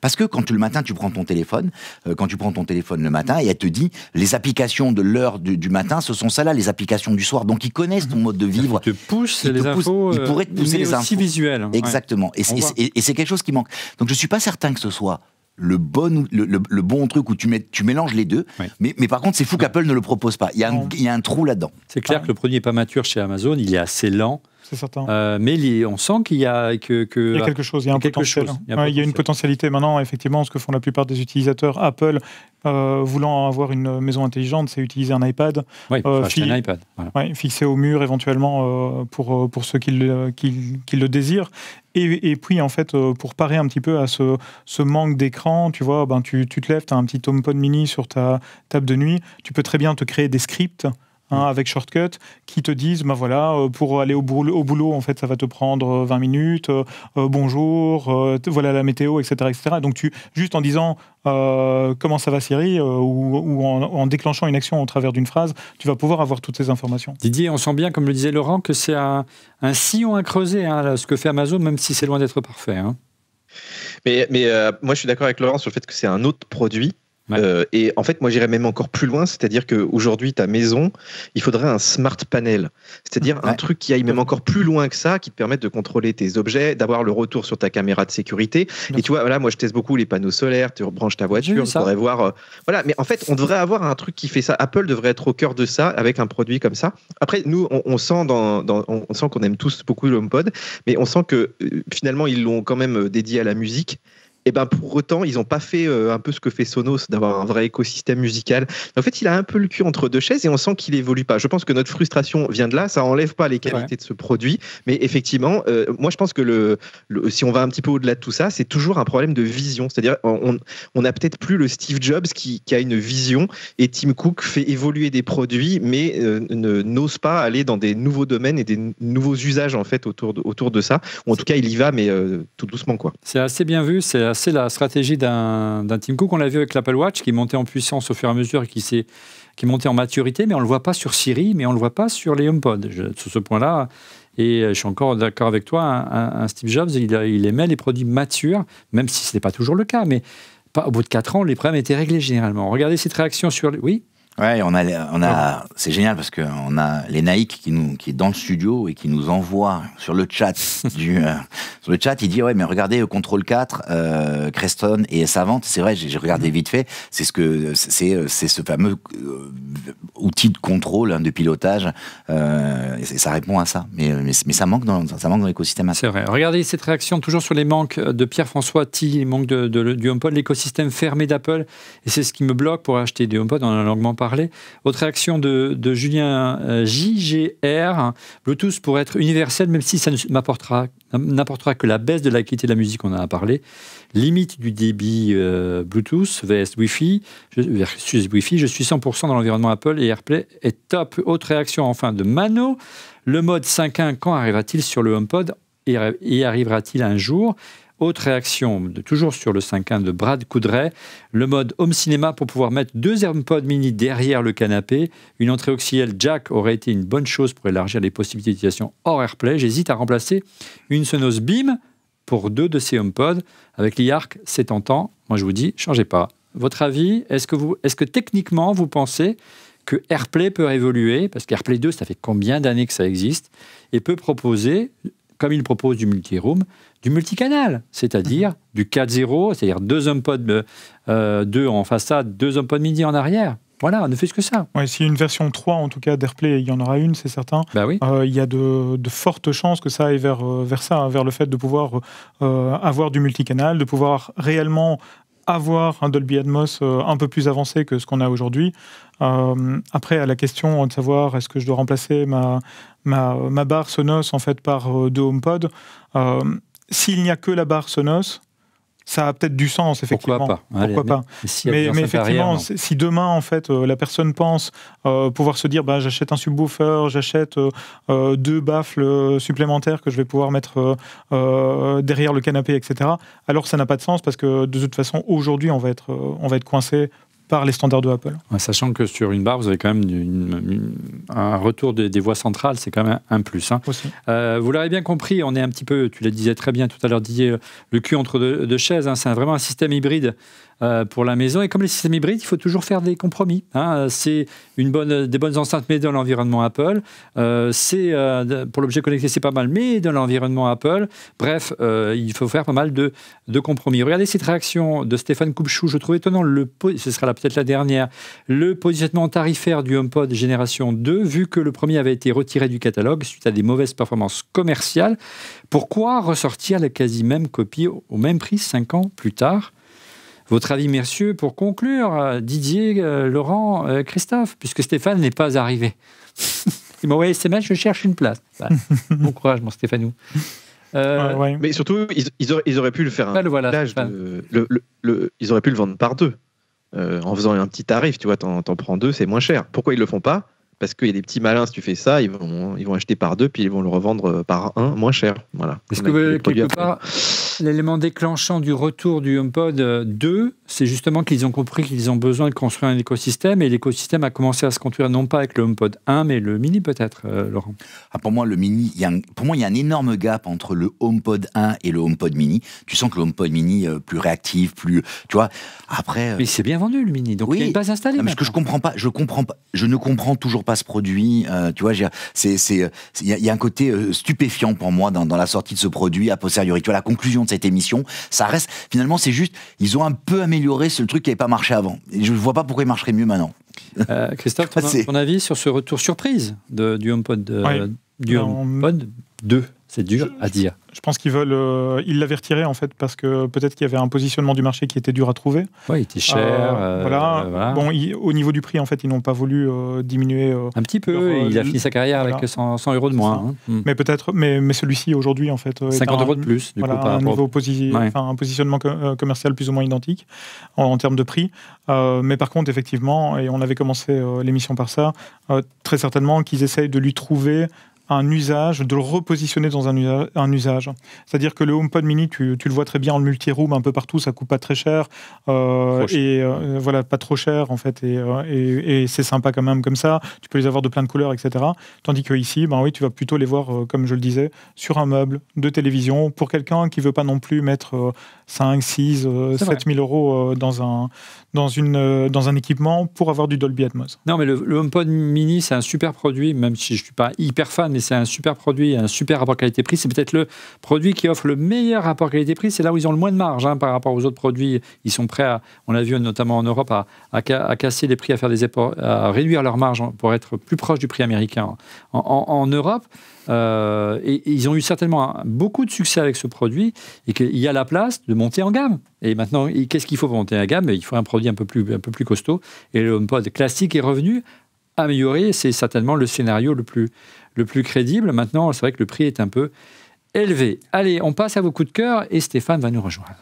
parce que quand le matin tu prends ton téléphone, le matin, et elle te dit les applications de l'heure du matin, ce sont celles-là, les applications du soir, donc ils connaissent ton mode de vivre. Ils te poussent les infos, ils pourraient te pousser les infos. Visuel. Exactement, et c'est quelque chose qui manque. Donc je suis pas certain que ce soit le bon truc où tu mélanges les deux, mais par contre c'est fou qu'Apple ne le propose pas. Il y a un trou là-dedans. C'est clair que le produit n'est pas mature chez Amazon, il est assez lent. C'est certain. Mais on sent qu'il y a il y a quelque chose, il y a un potentiel. Il y a une potentialité maintenant, effectivement, ce que font la plupart des utilisateurs Apple, voulant avoir une maison intelligente, c'est utiliser un iPad. Acheter un iPad. Voilà. Fixé au mur éventuellement pour ceux qui le désirent. Et puis, en fait, pour parer un petit peu à ce manque d'écran, tu vois, tu te lèves, tu as un petit HomePod mini sur ta table de nuit, tu peux très bien te créer des scripts avec Shortcut qui te disent pour aller au boulot en fait ça va te prendre 20 minutes, bonjour, voilà la météo, etc. Donc juste en disant comment ça va Siri ou en déclenchant une action au travers d'une phrase, tu vas pouvoir avoir toutes ces informations. Didier, on sent bien, comme le disait Laurent, que c'est un sillon à creuser, ce que fait Amazon, même si c'est loin d'être parfait. Mais moi je suis d'accord avec Laurent sur le fait que c'est un autre produit. Et en fait, moi, j'irais même encore plus loin, c'est-à-dire qu'aujourd'hui, ta maison, il faudrait un smart panel, c'est-à-dire un truc qui aille même encore plus loin que ça, qui te permette de contrôler tes objets, d'avoir le retour sur ta caméra de sécurité. Et tu vois, voilà, moi, je teste beaucoup les panneaux solaires, tu rebranches ta voiture, tu pourrais voir. Voilà, mais en fait, on devrait avoir un truc qui fait ça. Apple devrait être au cœur de ça, avec un produit comme ça. Après, nous, on sent on sent qu'on aime tous beaucoup le HomePod, mais on sent que finalement, ils l'ont quand même dédié à la musique. Et pour autant, ils n'ont pas fait un peu ce que fait Sonos, d'avoir un vrai écosystème musical. En fait, il a un peu le cul entre deux chaises et on sent qu'il évolue pas. Je pense que notre frustration vient de là. Ça enlève pas les qualités de ce produit, mais effectivement, moi, je pense que si on va un petit peu au-delà de tout ça, c'est toujours un problème de vision. C'est-à-dire, on n'a peut-être plus le Steve Jobs qui a une vision, et Tim Cook fait évoluer des produits, mais n'ose pas aller dans des nouveaux domaines et des nouveaux usages en fait autour de ça. Ou en tout cas, il y va, mais tout doucement, quoi. C'est assez bien vu. C'est la stratégie d'un Tim Cook. On l'a vu avec l'Apple Watch, qui montait en puissance au fur et à mesure et qui montait en maturité, mais on ne le voit pas sur Siri, mais on ne le voit pas sur les HomePod. Sur ce point-là, et je suis encore d'accord avec toi, un Steve Jobs, il aimait les produits matures, même si ce n'est pas toujours le cas, mais au bout de 4 ans, les problèmes étaient réglés généralement. Regardez cette réaction sur... Oui. Ouais, c'est génial parce qu'on a les Nike qui est dans le studio et qui nous envoie sur le chat sur le chat, il dit mais regardez Control 4, Creston et Savant, c'est vrai, j'ai regardé vite fait, c'est ce fameux outil de contrôle, de pilotage, et ça répond à ça, mais ça manque dans l'écosystème. C'est vrai. Regardez cette réaction toujours sur les manques de Pierre-François T, les manques du HomePod, l'écosystème fermé d'Apple, et c'est ce qui me bloque pour acheter des HomePod, on en a longuement parlé. Autre réaction de Julien JGR, Bluetooth pour être universel, même si ça n'apportera que la baisse de la qualité de la musique, on en a parlé. Limite du débit Bluetooth versus Wi-Fi, je suis 100% dans l'environnement Apple et AirPlay est top. Autre réaction enfin de Mano, le mode 5.1, quand arrivera-t-il sur le HomePod et arrivera-t-il un jour ? Autre réaction, toujours sur le 5.1 de Brad Coudray, le mode Home Cinéma pour pouvoir mettre 2 HomePod mini derrière le canapé. Une entrée auxiliaire jack aurait été une bonne chose pour élargir les possibilités d'utilisation hors AirPlay. J'hésite à remplacer une Sonos Beam pour 2 de ces HomePod. Avec l'e-Arc, c'est tentant. Moi, je vous dis, changez pas. Votre avis, est-ce que techniquement, vous pensez que AirPlay peut évoluer ? Parce qu'AirPlay 2, ça fait combien d'années que ça existe ? Et peut proposer, comme il propose du multi-room, du multicanal, c'est-à-dire du 4.0, c'est-à-dire 2 HomePod 2 en façade, 2 HomePod mini en arrière. Voilà, on ne fait que ça. Ouais, si une version 3, en tout cas, d'AirPlay, il y en aura une, c'est certain. Bah oui. Il y a de fortes chances que ça aille vers ça, vers le fait de pouvoir avoir du multicanal, de pouvoir réellement avoir un Dolby Atmos un peu plus avancé que ce qu'on a aujourd'hui. Après, à la question de savoir est-ce que je dois remplacer ma barre Sonos en fait par 2 HomePod, s'il n'y a que la barre Sonos, ça a peut-être du sens, effectivement. Pourquoi pas. Mais effectivement, si demain, en fait, la personne pense pouvoir se dire, j'achète un subwoofer, j'achète 2 baffles supplémentaires que je vais pouvoir mettre derrière le canapé, etc., alors ça n'a pas de sens, parce que de toute façon, aujourd'hui, on va être coincé par les standards de Apple. Ouais, sachant que sur une barre, vous avez quand même un retour des voies centrales, c'est quand même un plus. Hein. Vous l'aurez bien compris, on est un petit peu, tu le disais très bien tout à l'heure, Didier, le cul entre deux chaises. Hein, c'est vraiment un système hybride pour la maison. Et comme les systèmes hybrides, il faut toujours faire des compromis. Hein. C'est des bonnes enceintes, mais dans l'environnement Apple. Pour l'objet connecté, c'est pas mal, mais dans l'environnement Apple. Bref, il faut faire pas mal de compromis. Regardez cette réaction de Stéphane Coupchou. Je trouve étonnant, ce sera peut-être la dernière, le positionnement tarifaire du HomePod génération 2, vu que le premier avait été retiré du catalogue suite à des mauvaises performances commerciales. Pourquoi ressortir la quasi même copie au même prix 5 ans plus tard ? Votre avis, messieurs, pour conclure, Didier, Laurent, Christophe, puisque Stéphane n'est pas arrivé. Il m'a envoyé SMS, je cherche une place. Bon courage, mon Stéphanou. Mais surtout, ils auraient pu le faire ils auraient pu le vendre par 2. En faisant un petit tarif, tu vois, t'en prends 2, c'est moins cher. Pourquoi ils le font pas ? Parce qu'il y a des petits malins, si tu fais ça, ils vont acheter par 2, puis ils vont le revendre par 1, moins cher. Voilà. Est-ce que quelque part, l'élément déclenchant du retour du HomePod 2, c'est justement qu'ils ont compris qu'ils ont besoin de construire un écosystème, et l'écosystème a commencé à se construire non pas avec le HomePod 1, mais le Mini peut-être, Laurent. Pour moi, le Mini, il y a un énorme gap entre le HomePod 1 et le HomePod Mini. Tu sens que le HomePod Mini plus réactif, plus, tu vois. Après. Mais c'est bien vendu le Mini, donc il y a une base installée. Mais ce que je ne comprends toujours pas ce produit. Tu vois, il y a un côté stupéfiant pour moi dans la sortie de ce produit a posteriori. Tu vois, la conclusion de cette émission, ça reste finalement, c'est juste, ils ont un peu amélioré ce truc qui n'avait pas marché avant. Et je ne vois pas pourquoi il marcherait mieux maintenant. Christophe, ton avis sur ce retour surprise du HomePod, HomePod 2? C'est dur à dire. Je pense qu'ils l'avaient retiré en fait parce que peut-être qu'il y avait un positionnement du marché qui était dur à trouver. Oui, il était cher. Voilà. Bon, au niveau du prix, en fait, ils n'ont pas voulu diminuer. Un petit peu. Il a fini sa carrière avec 100 € de moins. Hein. Mais peut-être. Mais celui-ci aujourd'hui, en fait, 50 € de plus. Du coup, un niveau un positionnement commercial plus ou moins identique en termes de prix. Mais par contre, effectivement, et on avait commencé l'émission par ça, très certainement qu'ils essayent de lui trouver un usage, de le repositionner dans un usage. C'est-à-dire que le HomePod Mini, tu le vois très bien en multi-room, un peu partout, ça coûte pas très cher, voilà, pas trop cher en fait, et c'est sympa quand même comme ça. Tu peux les avoir de plein de couleurs, etc. Tandis que ici, oui, tu vas plutôt les voir, comme je le disais, sur un meuble de télévision pour quelqu'un qui veut pas non plus mettre 5, 6, 7 000 € dans un équipement pour avoir du Dolby Atmos. Non, mais le HomePod Mini, c'est un super produit, même si je suis pas hyper fan, mais c'est un super produit, un super rapport qualité-prix. C'est peut-être le produit qui offre le meilleur rapport qualité-prix. C'est là où ils ont le moins de marge par rapport aux autres produits. Ils sont prêts on l'a vu notamment en Europe, à casser les prix, à faire des efforts, à réduire leur marge pour être plus proche du prix américain en Europe. Et ils ont eu certainement beaucoup de succès avec ce produit et qu'il y a la place de monter en gamme. Et maintenant, qu'est-ce qu'il faut pour monter en gamme ? Il faut un produit un peu plus costaud. Et le HomePod classique est revenu amélioré. C'est certainement le scénario le plus crédible. Maintenant, c'est vrai que le prix est un peu élevé. Allez, on passe à vos coups de cœur et Stéphane va nous rejoindre.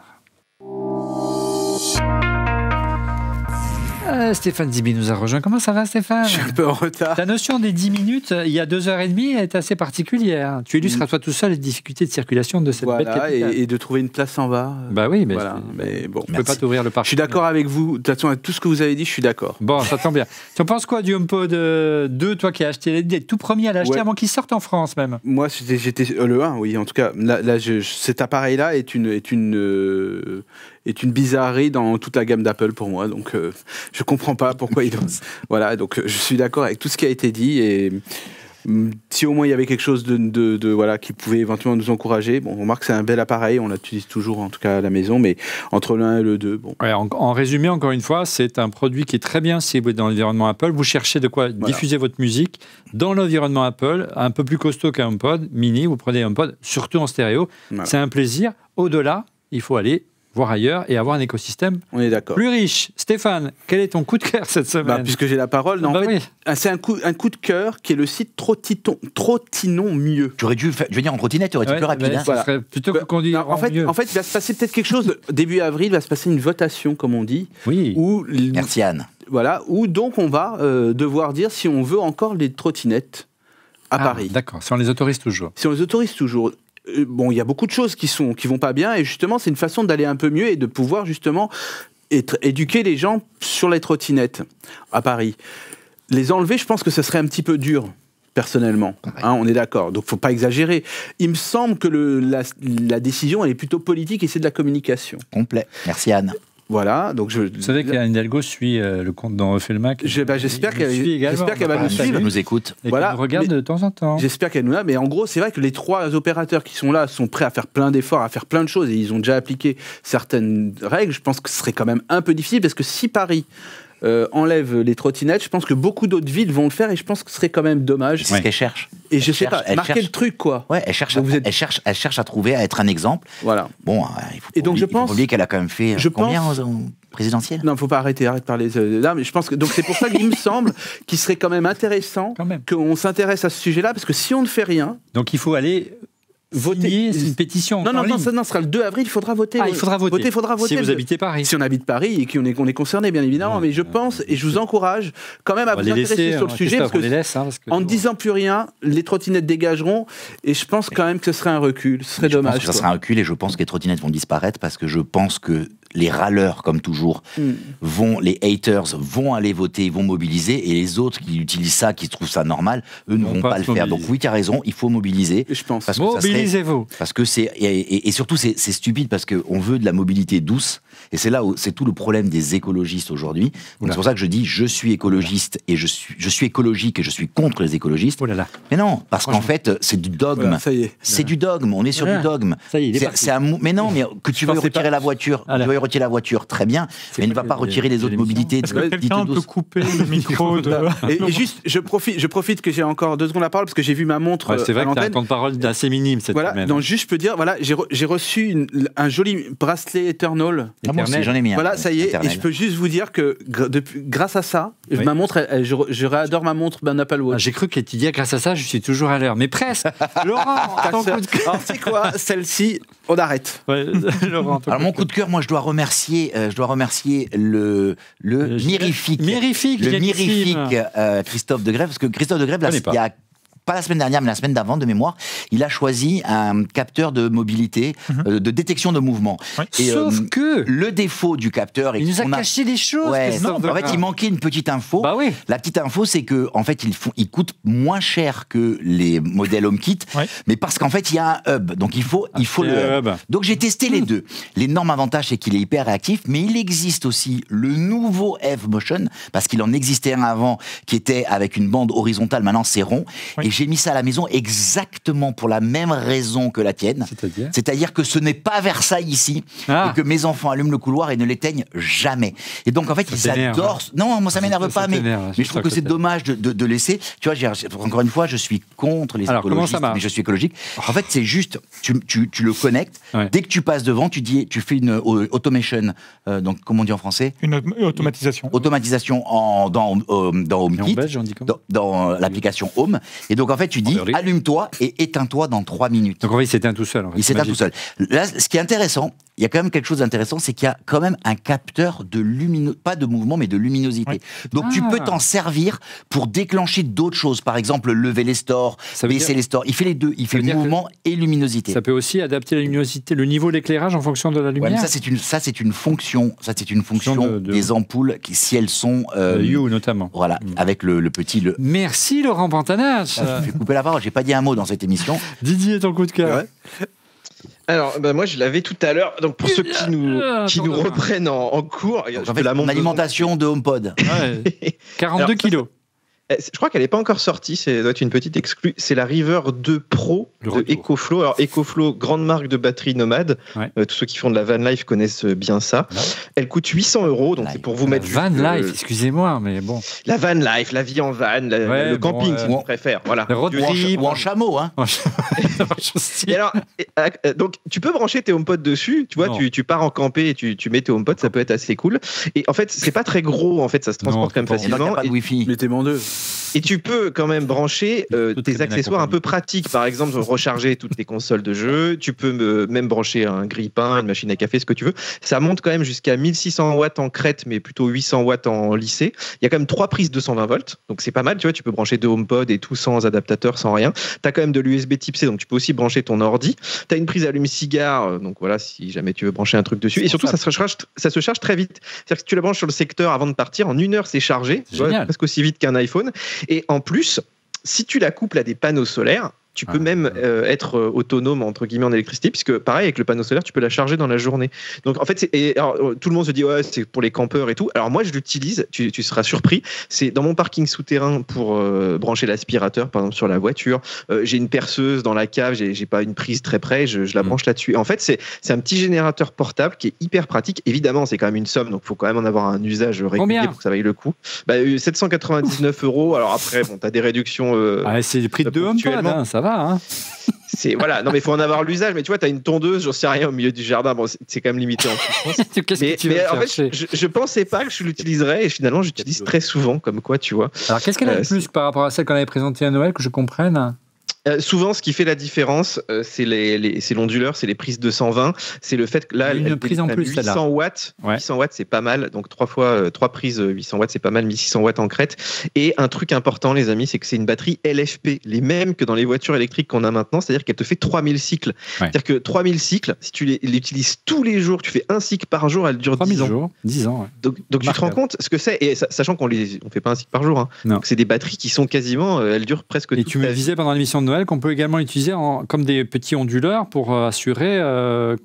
Stéphane Zibi nous a rejoint. Comment ça va, Stéphane ? Je suis un peu en retard. Ta notion des 10 minutes, il y a 2h30, est assez particulière. Tu illustres à toi tout seul les difficultés de circulation de cette belle capitale. Et de trouver une place en bas. Bah oui, mais, mais bon, je ne peux pas t'ouvrir le parc. Je suis d'accord avec vous. De toute façon, avec tout ce que vous avez dit, je suis d'accord. Bon, ça tombe bien. Tu en penses quoi du HomePod 2, toi qui as acheté les tout premier à l'acheter avant qu'il sorte en France même ? Moi, j'étais le 1, oui. En tout cas, là cet appareil-là est une bizarrerie dans toute la gamme d'Apple pour moi. Donc, je comprends pas pourquoi il doit... Voilà, donc je suis d'accord avec tout ce qui a été dit et si au moins il y avait quelque chose voilà, qui pouvait éventuellement nous encourager. Bon, on remarque que c'est un bel appareil, on l'utilise toujours en tout cas à la maison, mais entre le 1 et le 2, bon. Ouais, en résumé, encore une fois, c'est un produit qui est très bien ciblé dans l'environnement Apple. Vous cherchez de quoi diffuser votre musique dans l'environnement Apple, un peu plus costaud qu'un HomePod Mini. Vous prenez un HomePod, surtout en stéréo. Voilà. C'est un plaisir. Au-delà, il faut aller voire ailleurs, et avoir un écosystème On est d'accord. plus riche. Stéphane, quel est ton coup de cœur cette semaine? Puisque j'ai la parole, non, en fait, c'est un coup de cœur qui est le site Trottinons mieux. Tu aurais dû venir en trottinette, tu aurais été plus rapide. Hein. Ça serait plutôt que conduire en fait, il va se passer peut-être quelque chose. Début avril, il va se passer une votation, comme on dit. Oui. Merci Anne. Voilà, où donc on va devoir dire si on veut encore les trottinettes à Paris. D'accord, si on les autorise toujours. Si on les autorise toujours. Bon, il y a beaucoup de choses qui vont pas bien, et justement, c'est une façon d'aller un peu mieux et de pouvoir justement éduquer les gens sur les trottinettes à Paris. Les enlever, je pense que ce serait un petit peu dur, personnellement. Hein, on est d'accord. Donc, faut pas exagérer. Il me semble que la décision, elle est plutôt politique et c'est de la communication. Complet. Merci Anne. Voilà, donc Vous savez qu'Anne Hidalgo suit le compte dans Refait le Mac. J'espère qu'elle va nous suivre. Elle nous écoute. Et qu'elle nous regarde de temps en temps. J'espère qu'elle nous a. Mais en gros, c'est vrai que les 3 opérateurs qui sont là sont prêts à faire plein d'efforts, à faire plein de choses, et ils ont déjà appliqué certaines règles. Je pense que ce serait quand même un peu difficile, parce que si Paris enlève les trottinettes, je pense que beaucoup d'autres villes vont le faire, et je pense que ce serait quand même dommage. C'est ce qu'elle cherche. Et je sais pas, marquer le truc, quoi. Ouais, elle cherche à trouver, à être un exemple. Voilà. Bon, il faut pas oublier qu'elle a quand même fait combien aux présidentielles? Non, il ne faut pas arrêter de parler là, mais je pense que donc c'est pour ça qu'il me semble qu'il serait quand même intéressant qu'on s'intéresse à ce sujet-là, parce que si on ne fait rien... Donc il faut aller... voter, c'est une pétition. Non, ça sera le 2 avril, il faudra voter. Il faudra voter. Si vous habitez Paris. Si on habite Paris et qu'on est concerné, bien évidemment. Mais je pense, et je vous encourage quand même à vous intéresser sur le sujet, parce que en ne disant plus rien, les trottinettes dégageront, et je pense quand même que ce serait un recul. Ce serait dommage. Ça serait un recul, et je pense que les trottinettes vont disparaître, parce que je pense que les râleurs, comme toujours, les haters vont aller voter, vont mobiliser, et les autres qui utilisent ça, qui trouvent ça normal, eux ne vont pas le faire. Donc oui, tu as raison, il faut mobiliser. Je pense. Mobilisez-vous. Parce que et surtout c'est stupide, parce qu'on veut de la mobilité douce, et c'est là où c'est tout le problème des écologistes aujourd'hui. C'est pour ça que je dis je suis écologiste, et je suis écologique, et je suis contre les écologistes. Mais non, parce qu'en fait c'est du dogme. C'est du dogme, on est sur du dogme. Ça y est, mais non, mais que tu veux retirer la voiture, retirer la voiture, très bien, mais ne va pas retirer les autres mobilités. Est-ce que quelqu'un peut couper le micro Et juste, je profite que j'ai encore 2 secondes à parler, parce que j'ai vu ma montre. C'est vrai que tu as un temps-de-parole assez minime cette semaine. Donc juste, je peux dire, voilà, j'ai reçu un joli bracelet Eternal. Moi aussi, j'en ai mis un. Voilà, ça y est, et je peux juste vous dire que grâce à ça, ma montre, je réadore ma montre Apple Watch. J'ai cru que tu disais grâce à ça, je suis toujours à l'heure. Mais presque. Laurent, ton coup de cœur. Alors, c'est quoi, celle-ci, on arrête. Laurent, alors mon coup de cœur, moi je dois remercier le mirifique Christophe Degrève, parce que Christophe Degrève, là, il y a pas la semaine dernière, mais la semaine d'avant, de mémoire, il a choisi un capteur de mobilité, de détection de mouvement. Et, sauf que le défaut du capteur... Il nous a caché des choses. En fait, il manquait une petite info. La petite info, c'est que en fait, il coûte moins cher que les modèles HomeKit, mais parce qu'en fait, il y a un hub. Donc, il faut le hub. Donc, j'ai testé les deux. L'énorme avantage, c'est qu'il est hyper réactif, mais il existe aussi le nouveau F-Motion, parce qu'il en existait un avant qui était avec une bande horizontale, maintenant c'est rond. Et j'ai mis ça à la maison exactement pour la même raison que la tienne. C'est-à-dire que ce n'est pas Versailles ici, et que mes enfants allument le couloir et ne l'éteignent jamais. Et donc, en fait, ils adorent... Non, moi, ça m'énerve pas, mais je trouve que c'est dommage de laisser... Tu vois, encore une fois, je suis contre les écologistes, mais je suis écologique. En fait, c'est juste, tu le connectes, dès que tu passes devant, tu fais une automation, donc, comment on dit en français ? Une automatisation. Automatisation dans HomeKit, dans l'application Home. Et donc, en fait, tu dis, allume-toi et éteins-toi dans 3 minutes. Donc, en fait, il s'éteint tout seul. Il s'éteint tout seul. Là, ce qui est intéressant, il y a quand même quelque chose d'intéressant, c'est qu'il y a quand même un capteur de luminosité, pas de mouvement, mais de luminosité. Donc, tu peux t'en servir pour déclencher d'autres choses. Par exemple, lever les stores, baisser les stores. Il fait les deux. Il fait mouvement et luminosité. Ça peut aussi adapter la luminosité, le niveau de l'éclairage en fonction de la lumière. Ouais, ça, c'est une fonction. Ça, c'est une fonction des ampoules, si elles sont... Hue, notamment. Voilà, avec le petit... Merci, Laurent Pantanach. Je vais couper la parole, j'ai pas dit un mot dans cette émission. Didier, ton coup de cœur. Alors, moi, je l'avais tout à l'heure. Donc, pour ceux qui nous reprennent en cours, donc, en fait, l'alimentation de HomePod. 42 kilos. Je crois qu'elle n'est pas encore sortie, ça doit être une petite exclue. C'est la River 2 Pro de EcoFlow. Alors EcoFlow, grande marque de batterie nomade. Tous ceux qui font de la van life connaissent bien ça. Elle coûte 800 €, donc c'est pour vous mettre... Van life, excusez-moi, mais bon. La van life, la vie en van, le camping si tu préfères. Voilà. Ou en chameau, hein. Et alors, donc tu peux brancher tes HomePod dessus, tu vois, tu pars en campé et tu mets tes HomePod, ça peut être assez cool. Et en fait, c'est pas très gros, en fait, ça se transporte quand même facilement. Pas de Wi-Fi. Mettez-moi en deux. Et tu peux quand même brancher tes accessoires un peu pratiques. Par exemple, recharger toutes tes consoles de jeu. Tu peux même brancher un grille-pain, une machine à café, ce que tu veux. Ça monte quand même jusqu'à 1600 watts en crête, mais plutôt 800 watts en lissé. Il y a quand même 3 prises 220 volts. Donc c'est pas mal, tu vois. Tu peux brancher 2 HomePod et tout sans adaptateur, sans rien. Tu as quand même de l'USB type C, donc tu peux aussi brancher ton ordi. Tu as une prise allume-cigare, donc voilà, si jamais tu veux brancher un truc dessus. Et surtout, ça se charge très vite. C'est-à-dire que si tu la branches sur le secteur avant de partir, en 1 heure, c'est chargé. Presque aussi vite qu'un iPhone. Et en plus, si tu la couples à des panneaux solaires, tu peux même être autonome entre guillemets en électricité, puisque pareil avec le panneau solaire tu peux la charger dans la journée. Donc en fait tout le monde se dit ouais c'est pour les campeurs et tout. Alors moi je l'utilise, tu seras surpris, c'est dans mon parking souterrain pour brancher l'aspirateur par exemple sur la voiture. J'ai une perceuse dans la cave, j'ai pas une prise très près, je la branche là-dessus. Et en fait c'est un petit générateur portable qui est hyper pratique. Évidemment c'est quand même une somme, donc il faut quand même en avoir un usage régulier pour que ça vaille le coup. 799 €. Alors après bon t'as des réductions. C'est le prix de 2 HomePod, hein, ça va. Hein. Voilà, non mais il faut en avoir l'usage, mais tu vois, tu as une tondeuse, j'en sais rien, au milieu du jardin, bon, c'est quand même limité en puissance. mais en fait, je pensais pas que je l'utiliserais et finalement j'utilise très souvent, comme quoi, tu vois. Alors qu'est-ce qu'elle a de plus par rapport à celle qu'on avait présentée à Noël, que je comprenne? Souvent, ce qui fait la différence, c'est l'onduleur, c'est les prises 220. C'est le fait que là, une prise en plus, 800 watts. 800 watts, c'est pas mal. Donc 3 prises 800 watts, c'est pas mal. 1600 watts en crête. Et un truc important, les amis, c'est que c'est une batterie LFP, les mêmes que dans les voitures électriques qu'on a maintenant. C'est-à-dire qu'elle te fait 3000 cycles. C'est-à-dire que 3000 cycles, si tu l'utilises tous les jours, tu fais un cycle par jour, elle dure 10 ans. Jours, 10 ans. Ouais. Donc tu te rends compte ce que c'est, et sachant qu'on fait pas un cycle par jour. Hein. Donc c'est des batteries qui sont quasiment, elles durent presque. Et tu me disais pendant l'émission de Noël qu'on peut également utiliser comme des petits onduleurs pour assurer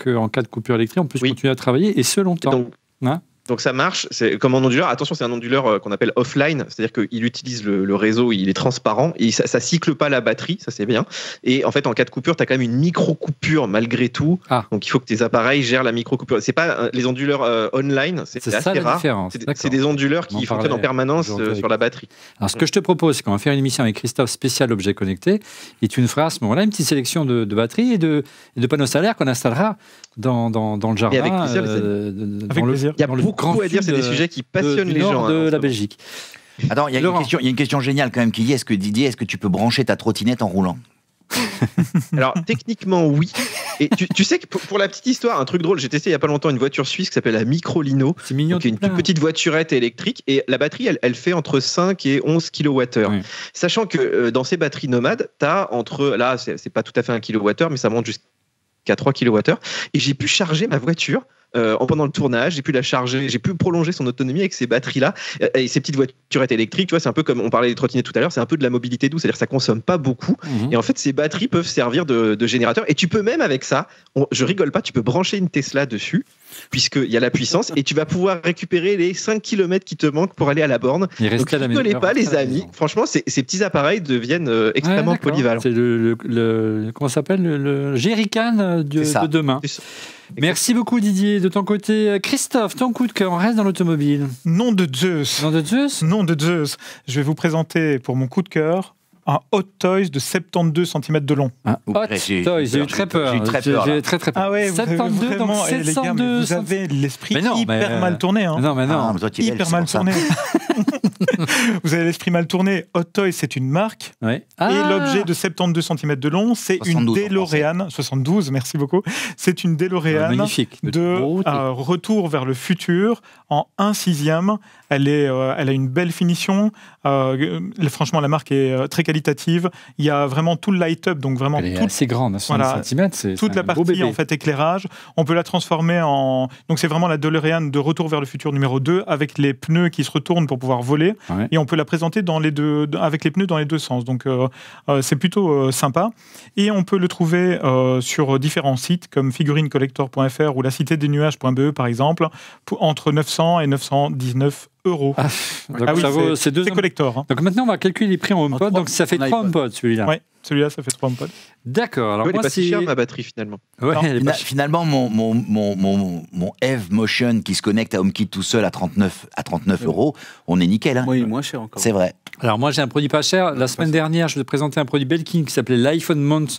qu'en cas de coupure électrique, on puisse continuer à travailler, et ce longtemps. Donc ça marche, c'est comme un onduleur. Attention, c'est un onduleur qu'on appelle offline, c'est-à-dire qu'il utilise le réseau, il est transparent, et ça cycle pas la batterie, ça c'est bien. Et en fait, en cas de coupure, tu as quand même une micro-coupure malgré tout. Donc il faut que tes appareils gèrent la micro-coupure. C'est pas les onduleurs online, c'est assez rare. C'est des onduleurs qui fonctionnent en permanence sur la batterie. Alors ce que je te propose, c'est qu'on va faire une émission avec Christophe spécial objet connecté, et tu nous feras à ce moment-là une petite sélection de batteries et de panneaux solaires qu'on installera dans le jardin. Et avec plaisir, avec plaisir. Il y a beaucoup à dire, c'est des sujets qui passionnent les gens de la Belgique. Attends, il y a une question géniale quand même qui dit est-ce que tu peux brancher ta trottinette en roulant? Alors techniquement oui. Et tu sais que pour la petite histoire, un truc drôle, j'ai testé il y a pas longtemps une voiture suisse qui s'appelle la Microlino. C'est mignon. Donc, une toute petite voiturette électrique, et la batterie elle fait entre 5 et 11 kWh. Sachant que dans ces batteries nomades, t'as là c'est pas tout à fait 1 kWh, mais ça monte jusqu'à 3 kWh, et j'ai pu charger ma voiture pendant le tournage, j'ai pu la charger, j'ai pu prolonger son autonomie avec ces batteries-là et ces petites voiturettes électriques. Tu vois, c'est un peu comme on parlait des trottinettes tout à l'heure, c'est un peu de la mobilité douce, c'est-à-dire que ça consomme pas beaucoup. Et en fait, ces batteries peuvent servir de générateur. Et tu peux même avec ça, je rigole pas, tu peux brancher une Tesla dessus, puisqu'il y a la puissance, et tu vas pouvoir récupérer les 5 km qui te manquent pour aller à la borne. Donc, ne rigolez pas, les amis. Franchement, ces petits appareils deviennent extrêmement polyvalents. C'est comment ça s'appelle, le jerrycan de demain. Merci beaucoup Didier. De ton côté, Christophe, ton coup de cœur, on reste dans l'automobile. Nom de Zeus. Nom de Zeus. Nom de Zeus. Je vais vous présenter pour mon coup de cœur un Hot Toys de 72 cm de long. Un Hot Toys, j'ai eu très peur. J'ai très peur. Ah ouais, 72, vraiment, donc 702. Vous avez l'esprit hyper mal tourné. Hein. Non, mais non. Hyper mal tourné. Vous avez l'esprit mal tourné. Hot Toys, c'est une marque. Ouais. Et l'objet de 72 cm de long, c'est une DeLorean. 72, merci beaucoup. C'est une DeLorean de Retour vers le futur en 1/6. Elle a une belle finition. Franchement, la marque est très qualitative. Il y a vraiment tout le light-up, donc vraiment elle est assez grande, 70 cm. C'est toute la partie en fait éclairage. On peut la transformer en. Donc c'est vraiment la DeLorean de Retour vers le futur numéro 2 avec les pneus qui se retournent pour pouvoir voler. côté, et on peut la présenter avec les pneus dans les deux sens. Donc c'est plutôt sympa. Et on peut le trouver sur différents sites comme figurinecollector.fr ou la cité-des-nuages.be par exemple, entre 900 et 919 €. C'est collector. Hein. Donc maintenant on va calculer les prix en HomePod, donc ça fait 3 HomePod celui-là. Oui, celui-là ça fait 3 HomePod. D'accord. Alors elle est pas si chère ma batterie finalement. Ouais, finalement mon Eve Motion qui se connecte à HomeKit tout seul à 39 €, on est nickel. Hein. Oui, moins cher encore. C'est vrai. Alors moi j'ai un produit pas cher. La semaine dernière je vous ai présenté un produit Belkin qui s'appelait l'iPhone Mount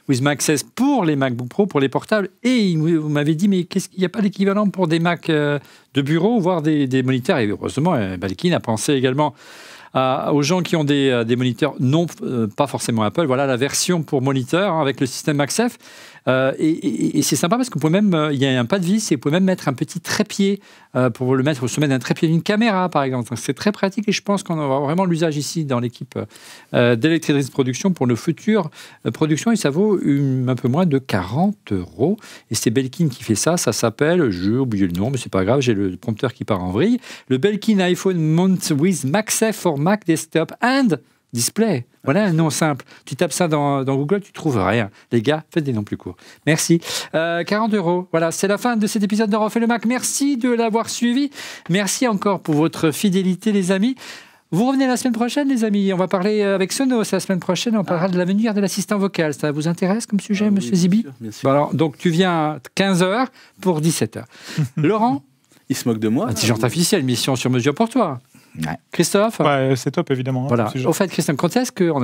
with MagSafe pour les MacBook Pro, pour les portables. Et vous m'avez dit, mais qu'il n'y a pas l'équivalent pour des Mac de bureau, voire des moniteurs. Et heureusement, Belkin a pensé également aux gens qui ont des moniteurs, non pas forcément Apple. Voilà la version pour moniteur avec le système MagSafe. Et c'est sympa parce qu'on peut même, il y a un pas de vis et vous pouvez même mettre un petit trépied pour le mettre au sommet d'un trépied d'une caméra, par exemple. Donc, c'est très pratique et je pense qu'on aura vraiment l'usage ici dans l'équipe d'Electric Production pour nos futures productions et ça vaut un peu moins de 40 €. Et c'est Belkin qui fait ça. Ça s'appelle, j'ai oublié le nom, mais c'est pas grave, j'ai le prompteur qui part en vrille. Le Belkin iPhone Mount with MagSafe for Mac Desktop and Display. Voilà un nom simple. Tu tapes ça dans Google, tu trouves rien. Les gars, faites des noms plus courts. Merci. 40 €. Voilà, c'est la fin de cet épisode de Refait le Mac. Merci de l'avoir suivi. Merci encore pour votre fidélité, les amis. Vous revenez la semaine prochaine, les amis. On va parler avec Sonos la semaine prochaine. On parlera de l'avenir de l'assistant vocal. Ça vous intéresse comme sujet, monsieur Zibi? Bien sûr. Bon, alors, donc, tu viens à 15 h pour 17 h. Laurent? Il se moque de moi. Intelligence artificielle, mission sur mesure pour toi. Ouais. Christophe? C'est top, évidemment. Voilà. Au fait, Christophe, quand est-ce qu'on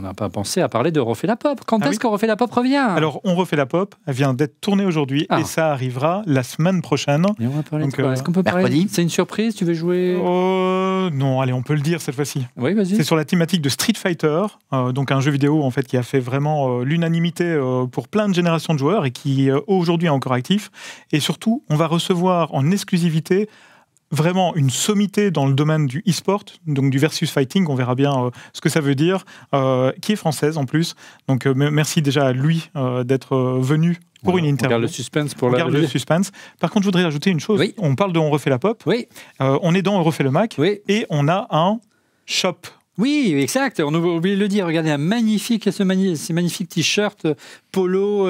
n'a pas pensé à parler de Refait la Pop? Quand est-ce qu'on Refait la Pop revient? Alors, on refait la pop. Elle vient d'être tournée aujourd'hui et ça arrivera la semaine prochaine. Et on va parler de quoi? Est-ce qu'on peut parler? C'est une surprise? Tu veux jouer? Non, allez, on peut le dire cette fois-ci. Oui, vas-y. C'est sur la thématique de Street Fighter, donc un jeu vidéo en fait qui a fait vraiment l'unanimité pour plein de générations de joueurs et qui aujourd'hui est encore actif. Et surtout, on va recevoir en exclusivité vraiment une sommité dans le domaine du e-sport, donc du versus fighting, on verra bien ce que ça veut dire, qui est française en plus. Donc merci déjà à lui d'être venu pour une interview. On garde le suspense pour le suspense. Par contre, je voudrais ajouter une chose. Oui. On parle de On refait la pop. Oui. On est dans On refait le Mac. Oui. Et on a un shop. Oui, exact. On a oublié de le dire. Regardez, ces magnifiques t-shirts, polo,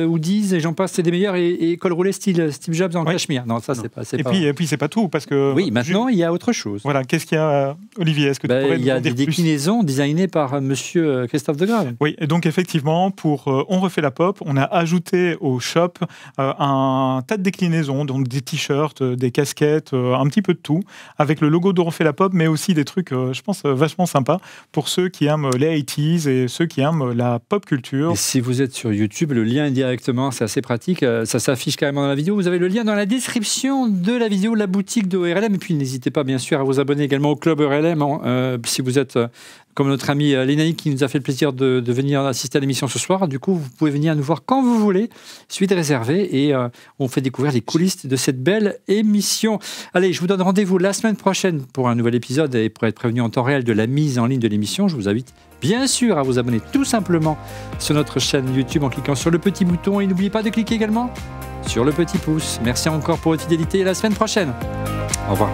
hoodies, et j'en passe, c'est des meilleurs, et col roulé style Steve Jobs en cachemire. Non, ça, c'est pas. Et puis, c'est pas tout, parce que. Oui, maintenant, il y a autre chose. Voilà, qu'est-ce qu'il y a, Olivier? Est-ce que tu pourrais nous en dire plus? Il y a des déclinaisons designées par monsieur Christophe Degrave. Oui, et donc, effectivement, pour On refait la pop, on a ajouté au shop un tas de déclinaisons, donc des t-shirts, des casquettes, un petit peu de tout, avec le logo de On refait la pop, mais aussi des trucs, je pense, vachement sympa pour ceux qui aiment les 80s et ceux qui aiment la pop culture. Et si vous êtes sur YouTube, le lien est directement, c'est assez pratique, ça s'affiche carrément dans la vidéo. Vous avez le lien dans la description de la vidéo, la boutique de ORLM. Et puis n'hésitez pas bien sûr à vous abonner également au club ORLM si vous êtes comme notre ami Lénaïque qui nous a fait le plaisir de venir assister à l'émission ce soir. Du coup, vous pouvez venir nous voir quand vous voulez. Il suffit de réserver et on fait découvrir les coulisses de cette belle émission. Allez, je vous donne rendez-vous la semaine prochaine pour un nouvel épisode et pour être prévenu en temps réel de la mise en ligne de l'émission. Je vous invite bien sûr à vous abonner tout simplement sur notre chaîne YouTube en cliquant sur le petit bouton et n'oubliez pas de cliquer également sur le petit pouce. Merci encore pour votre fidélité et à la semaine prochaine. Au revoir.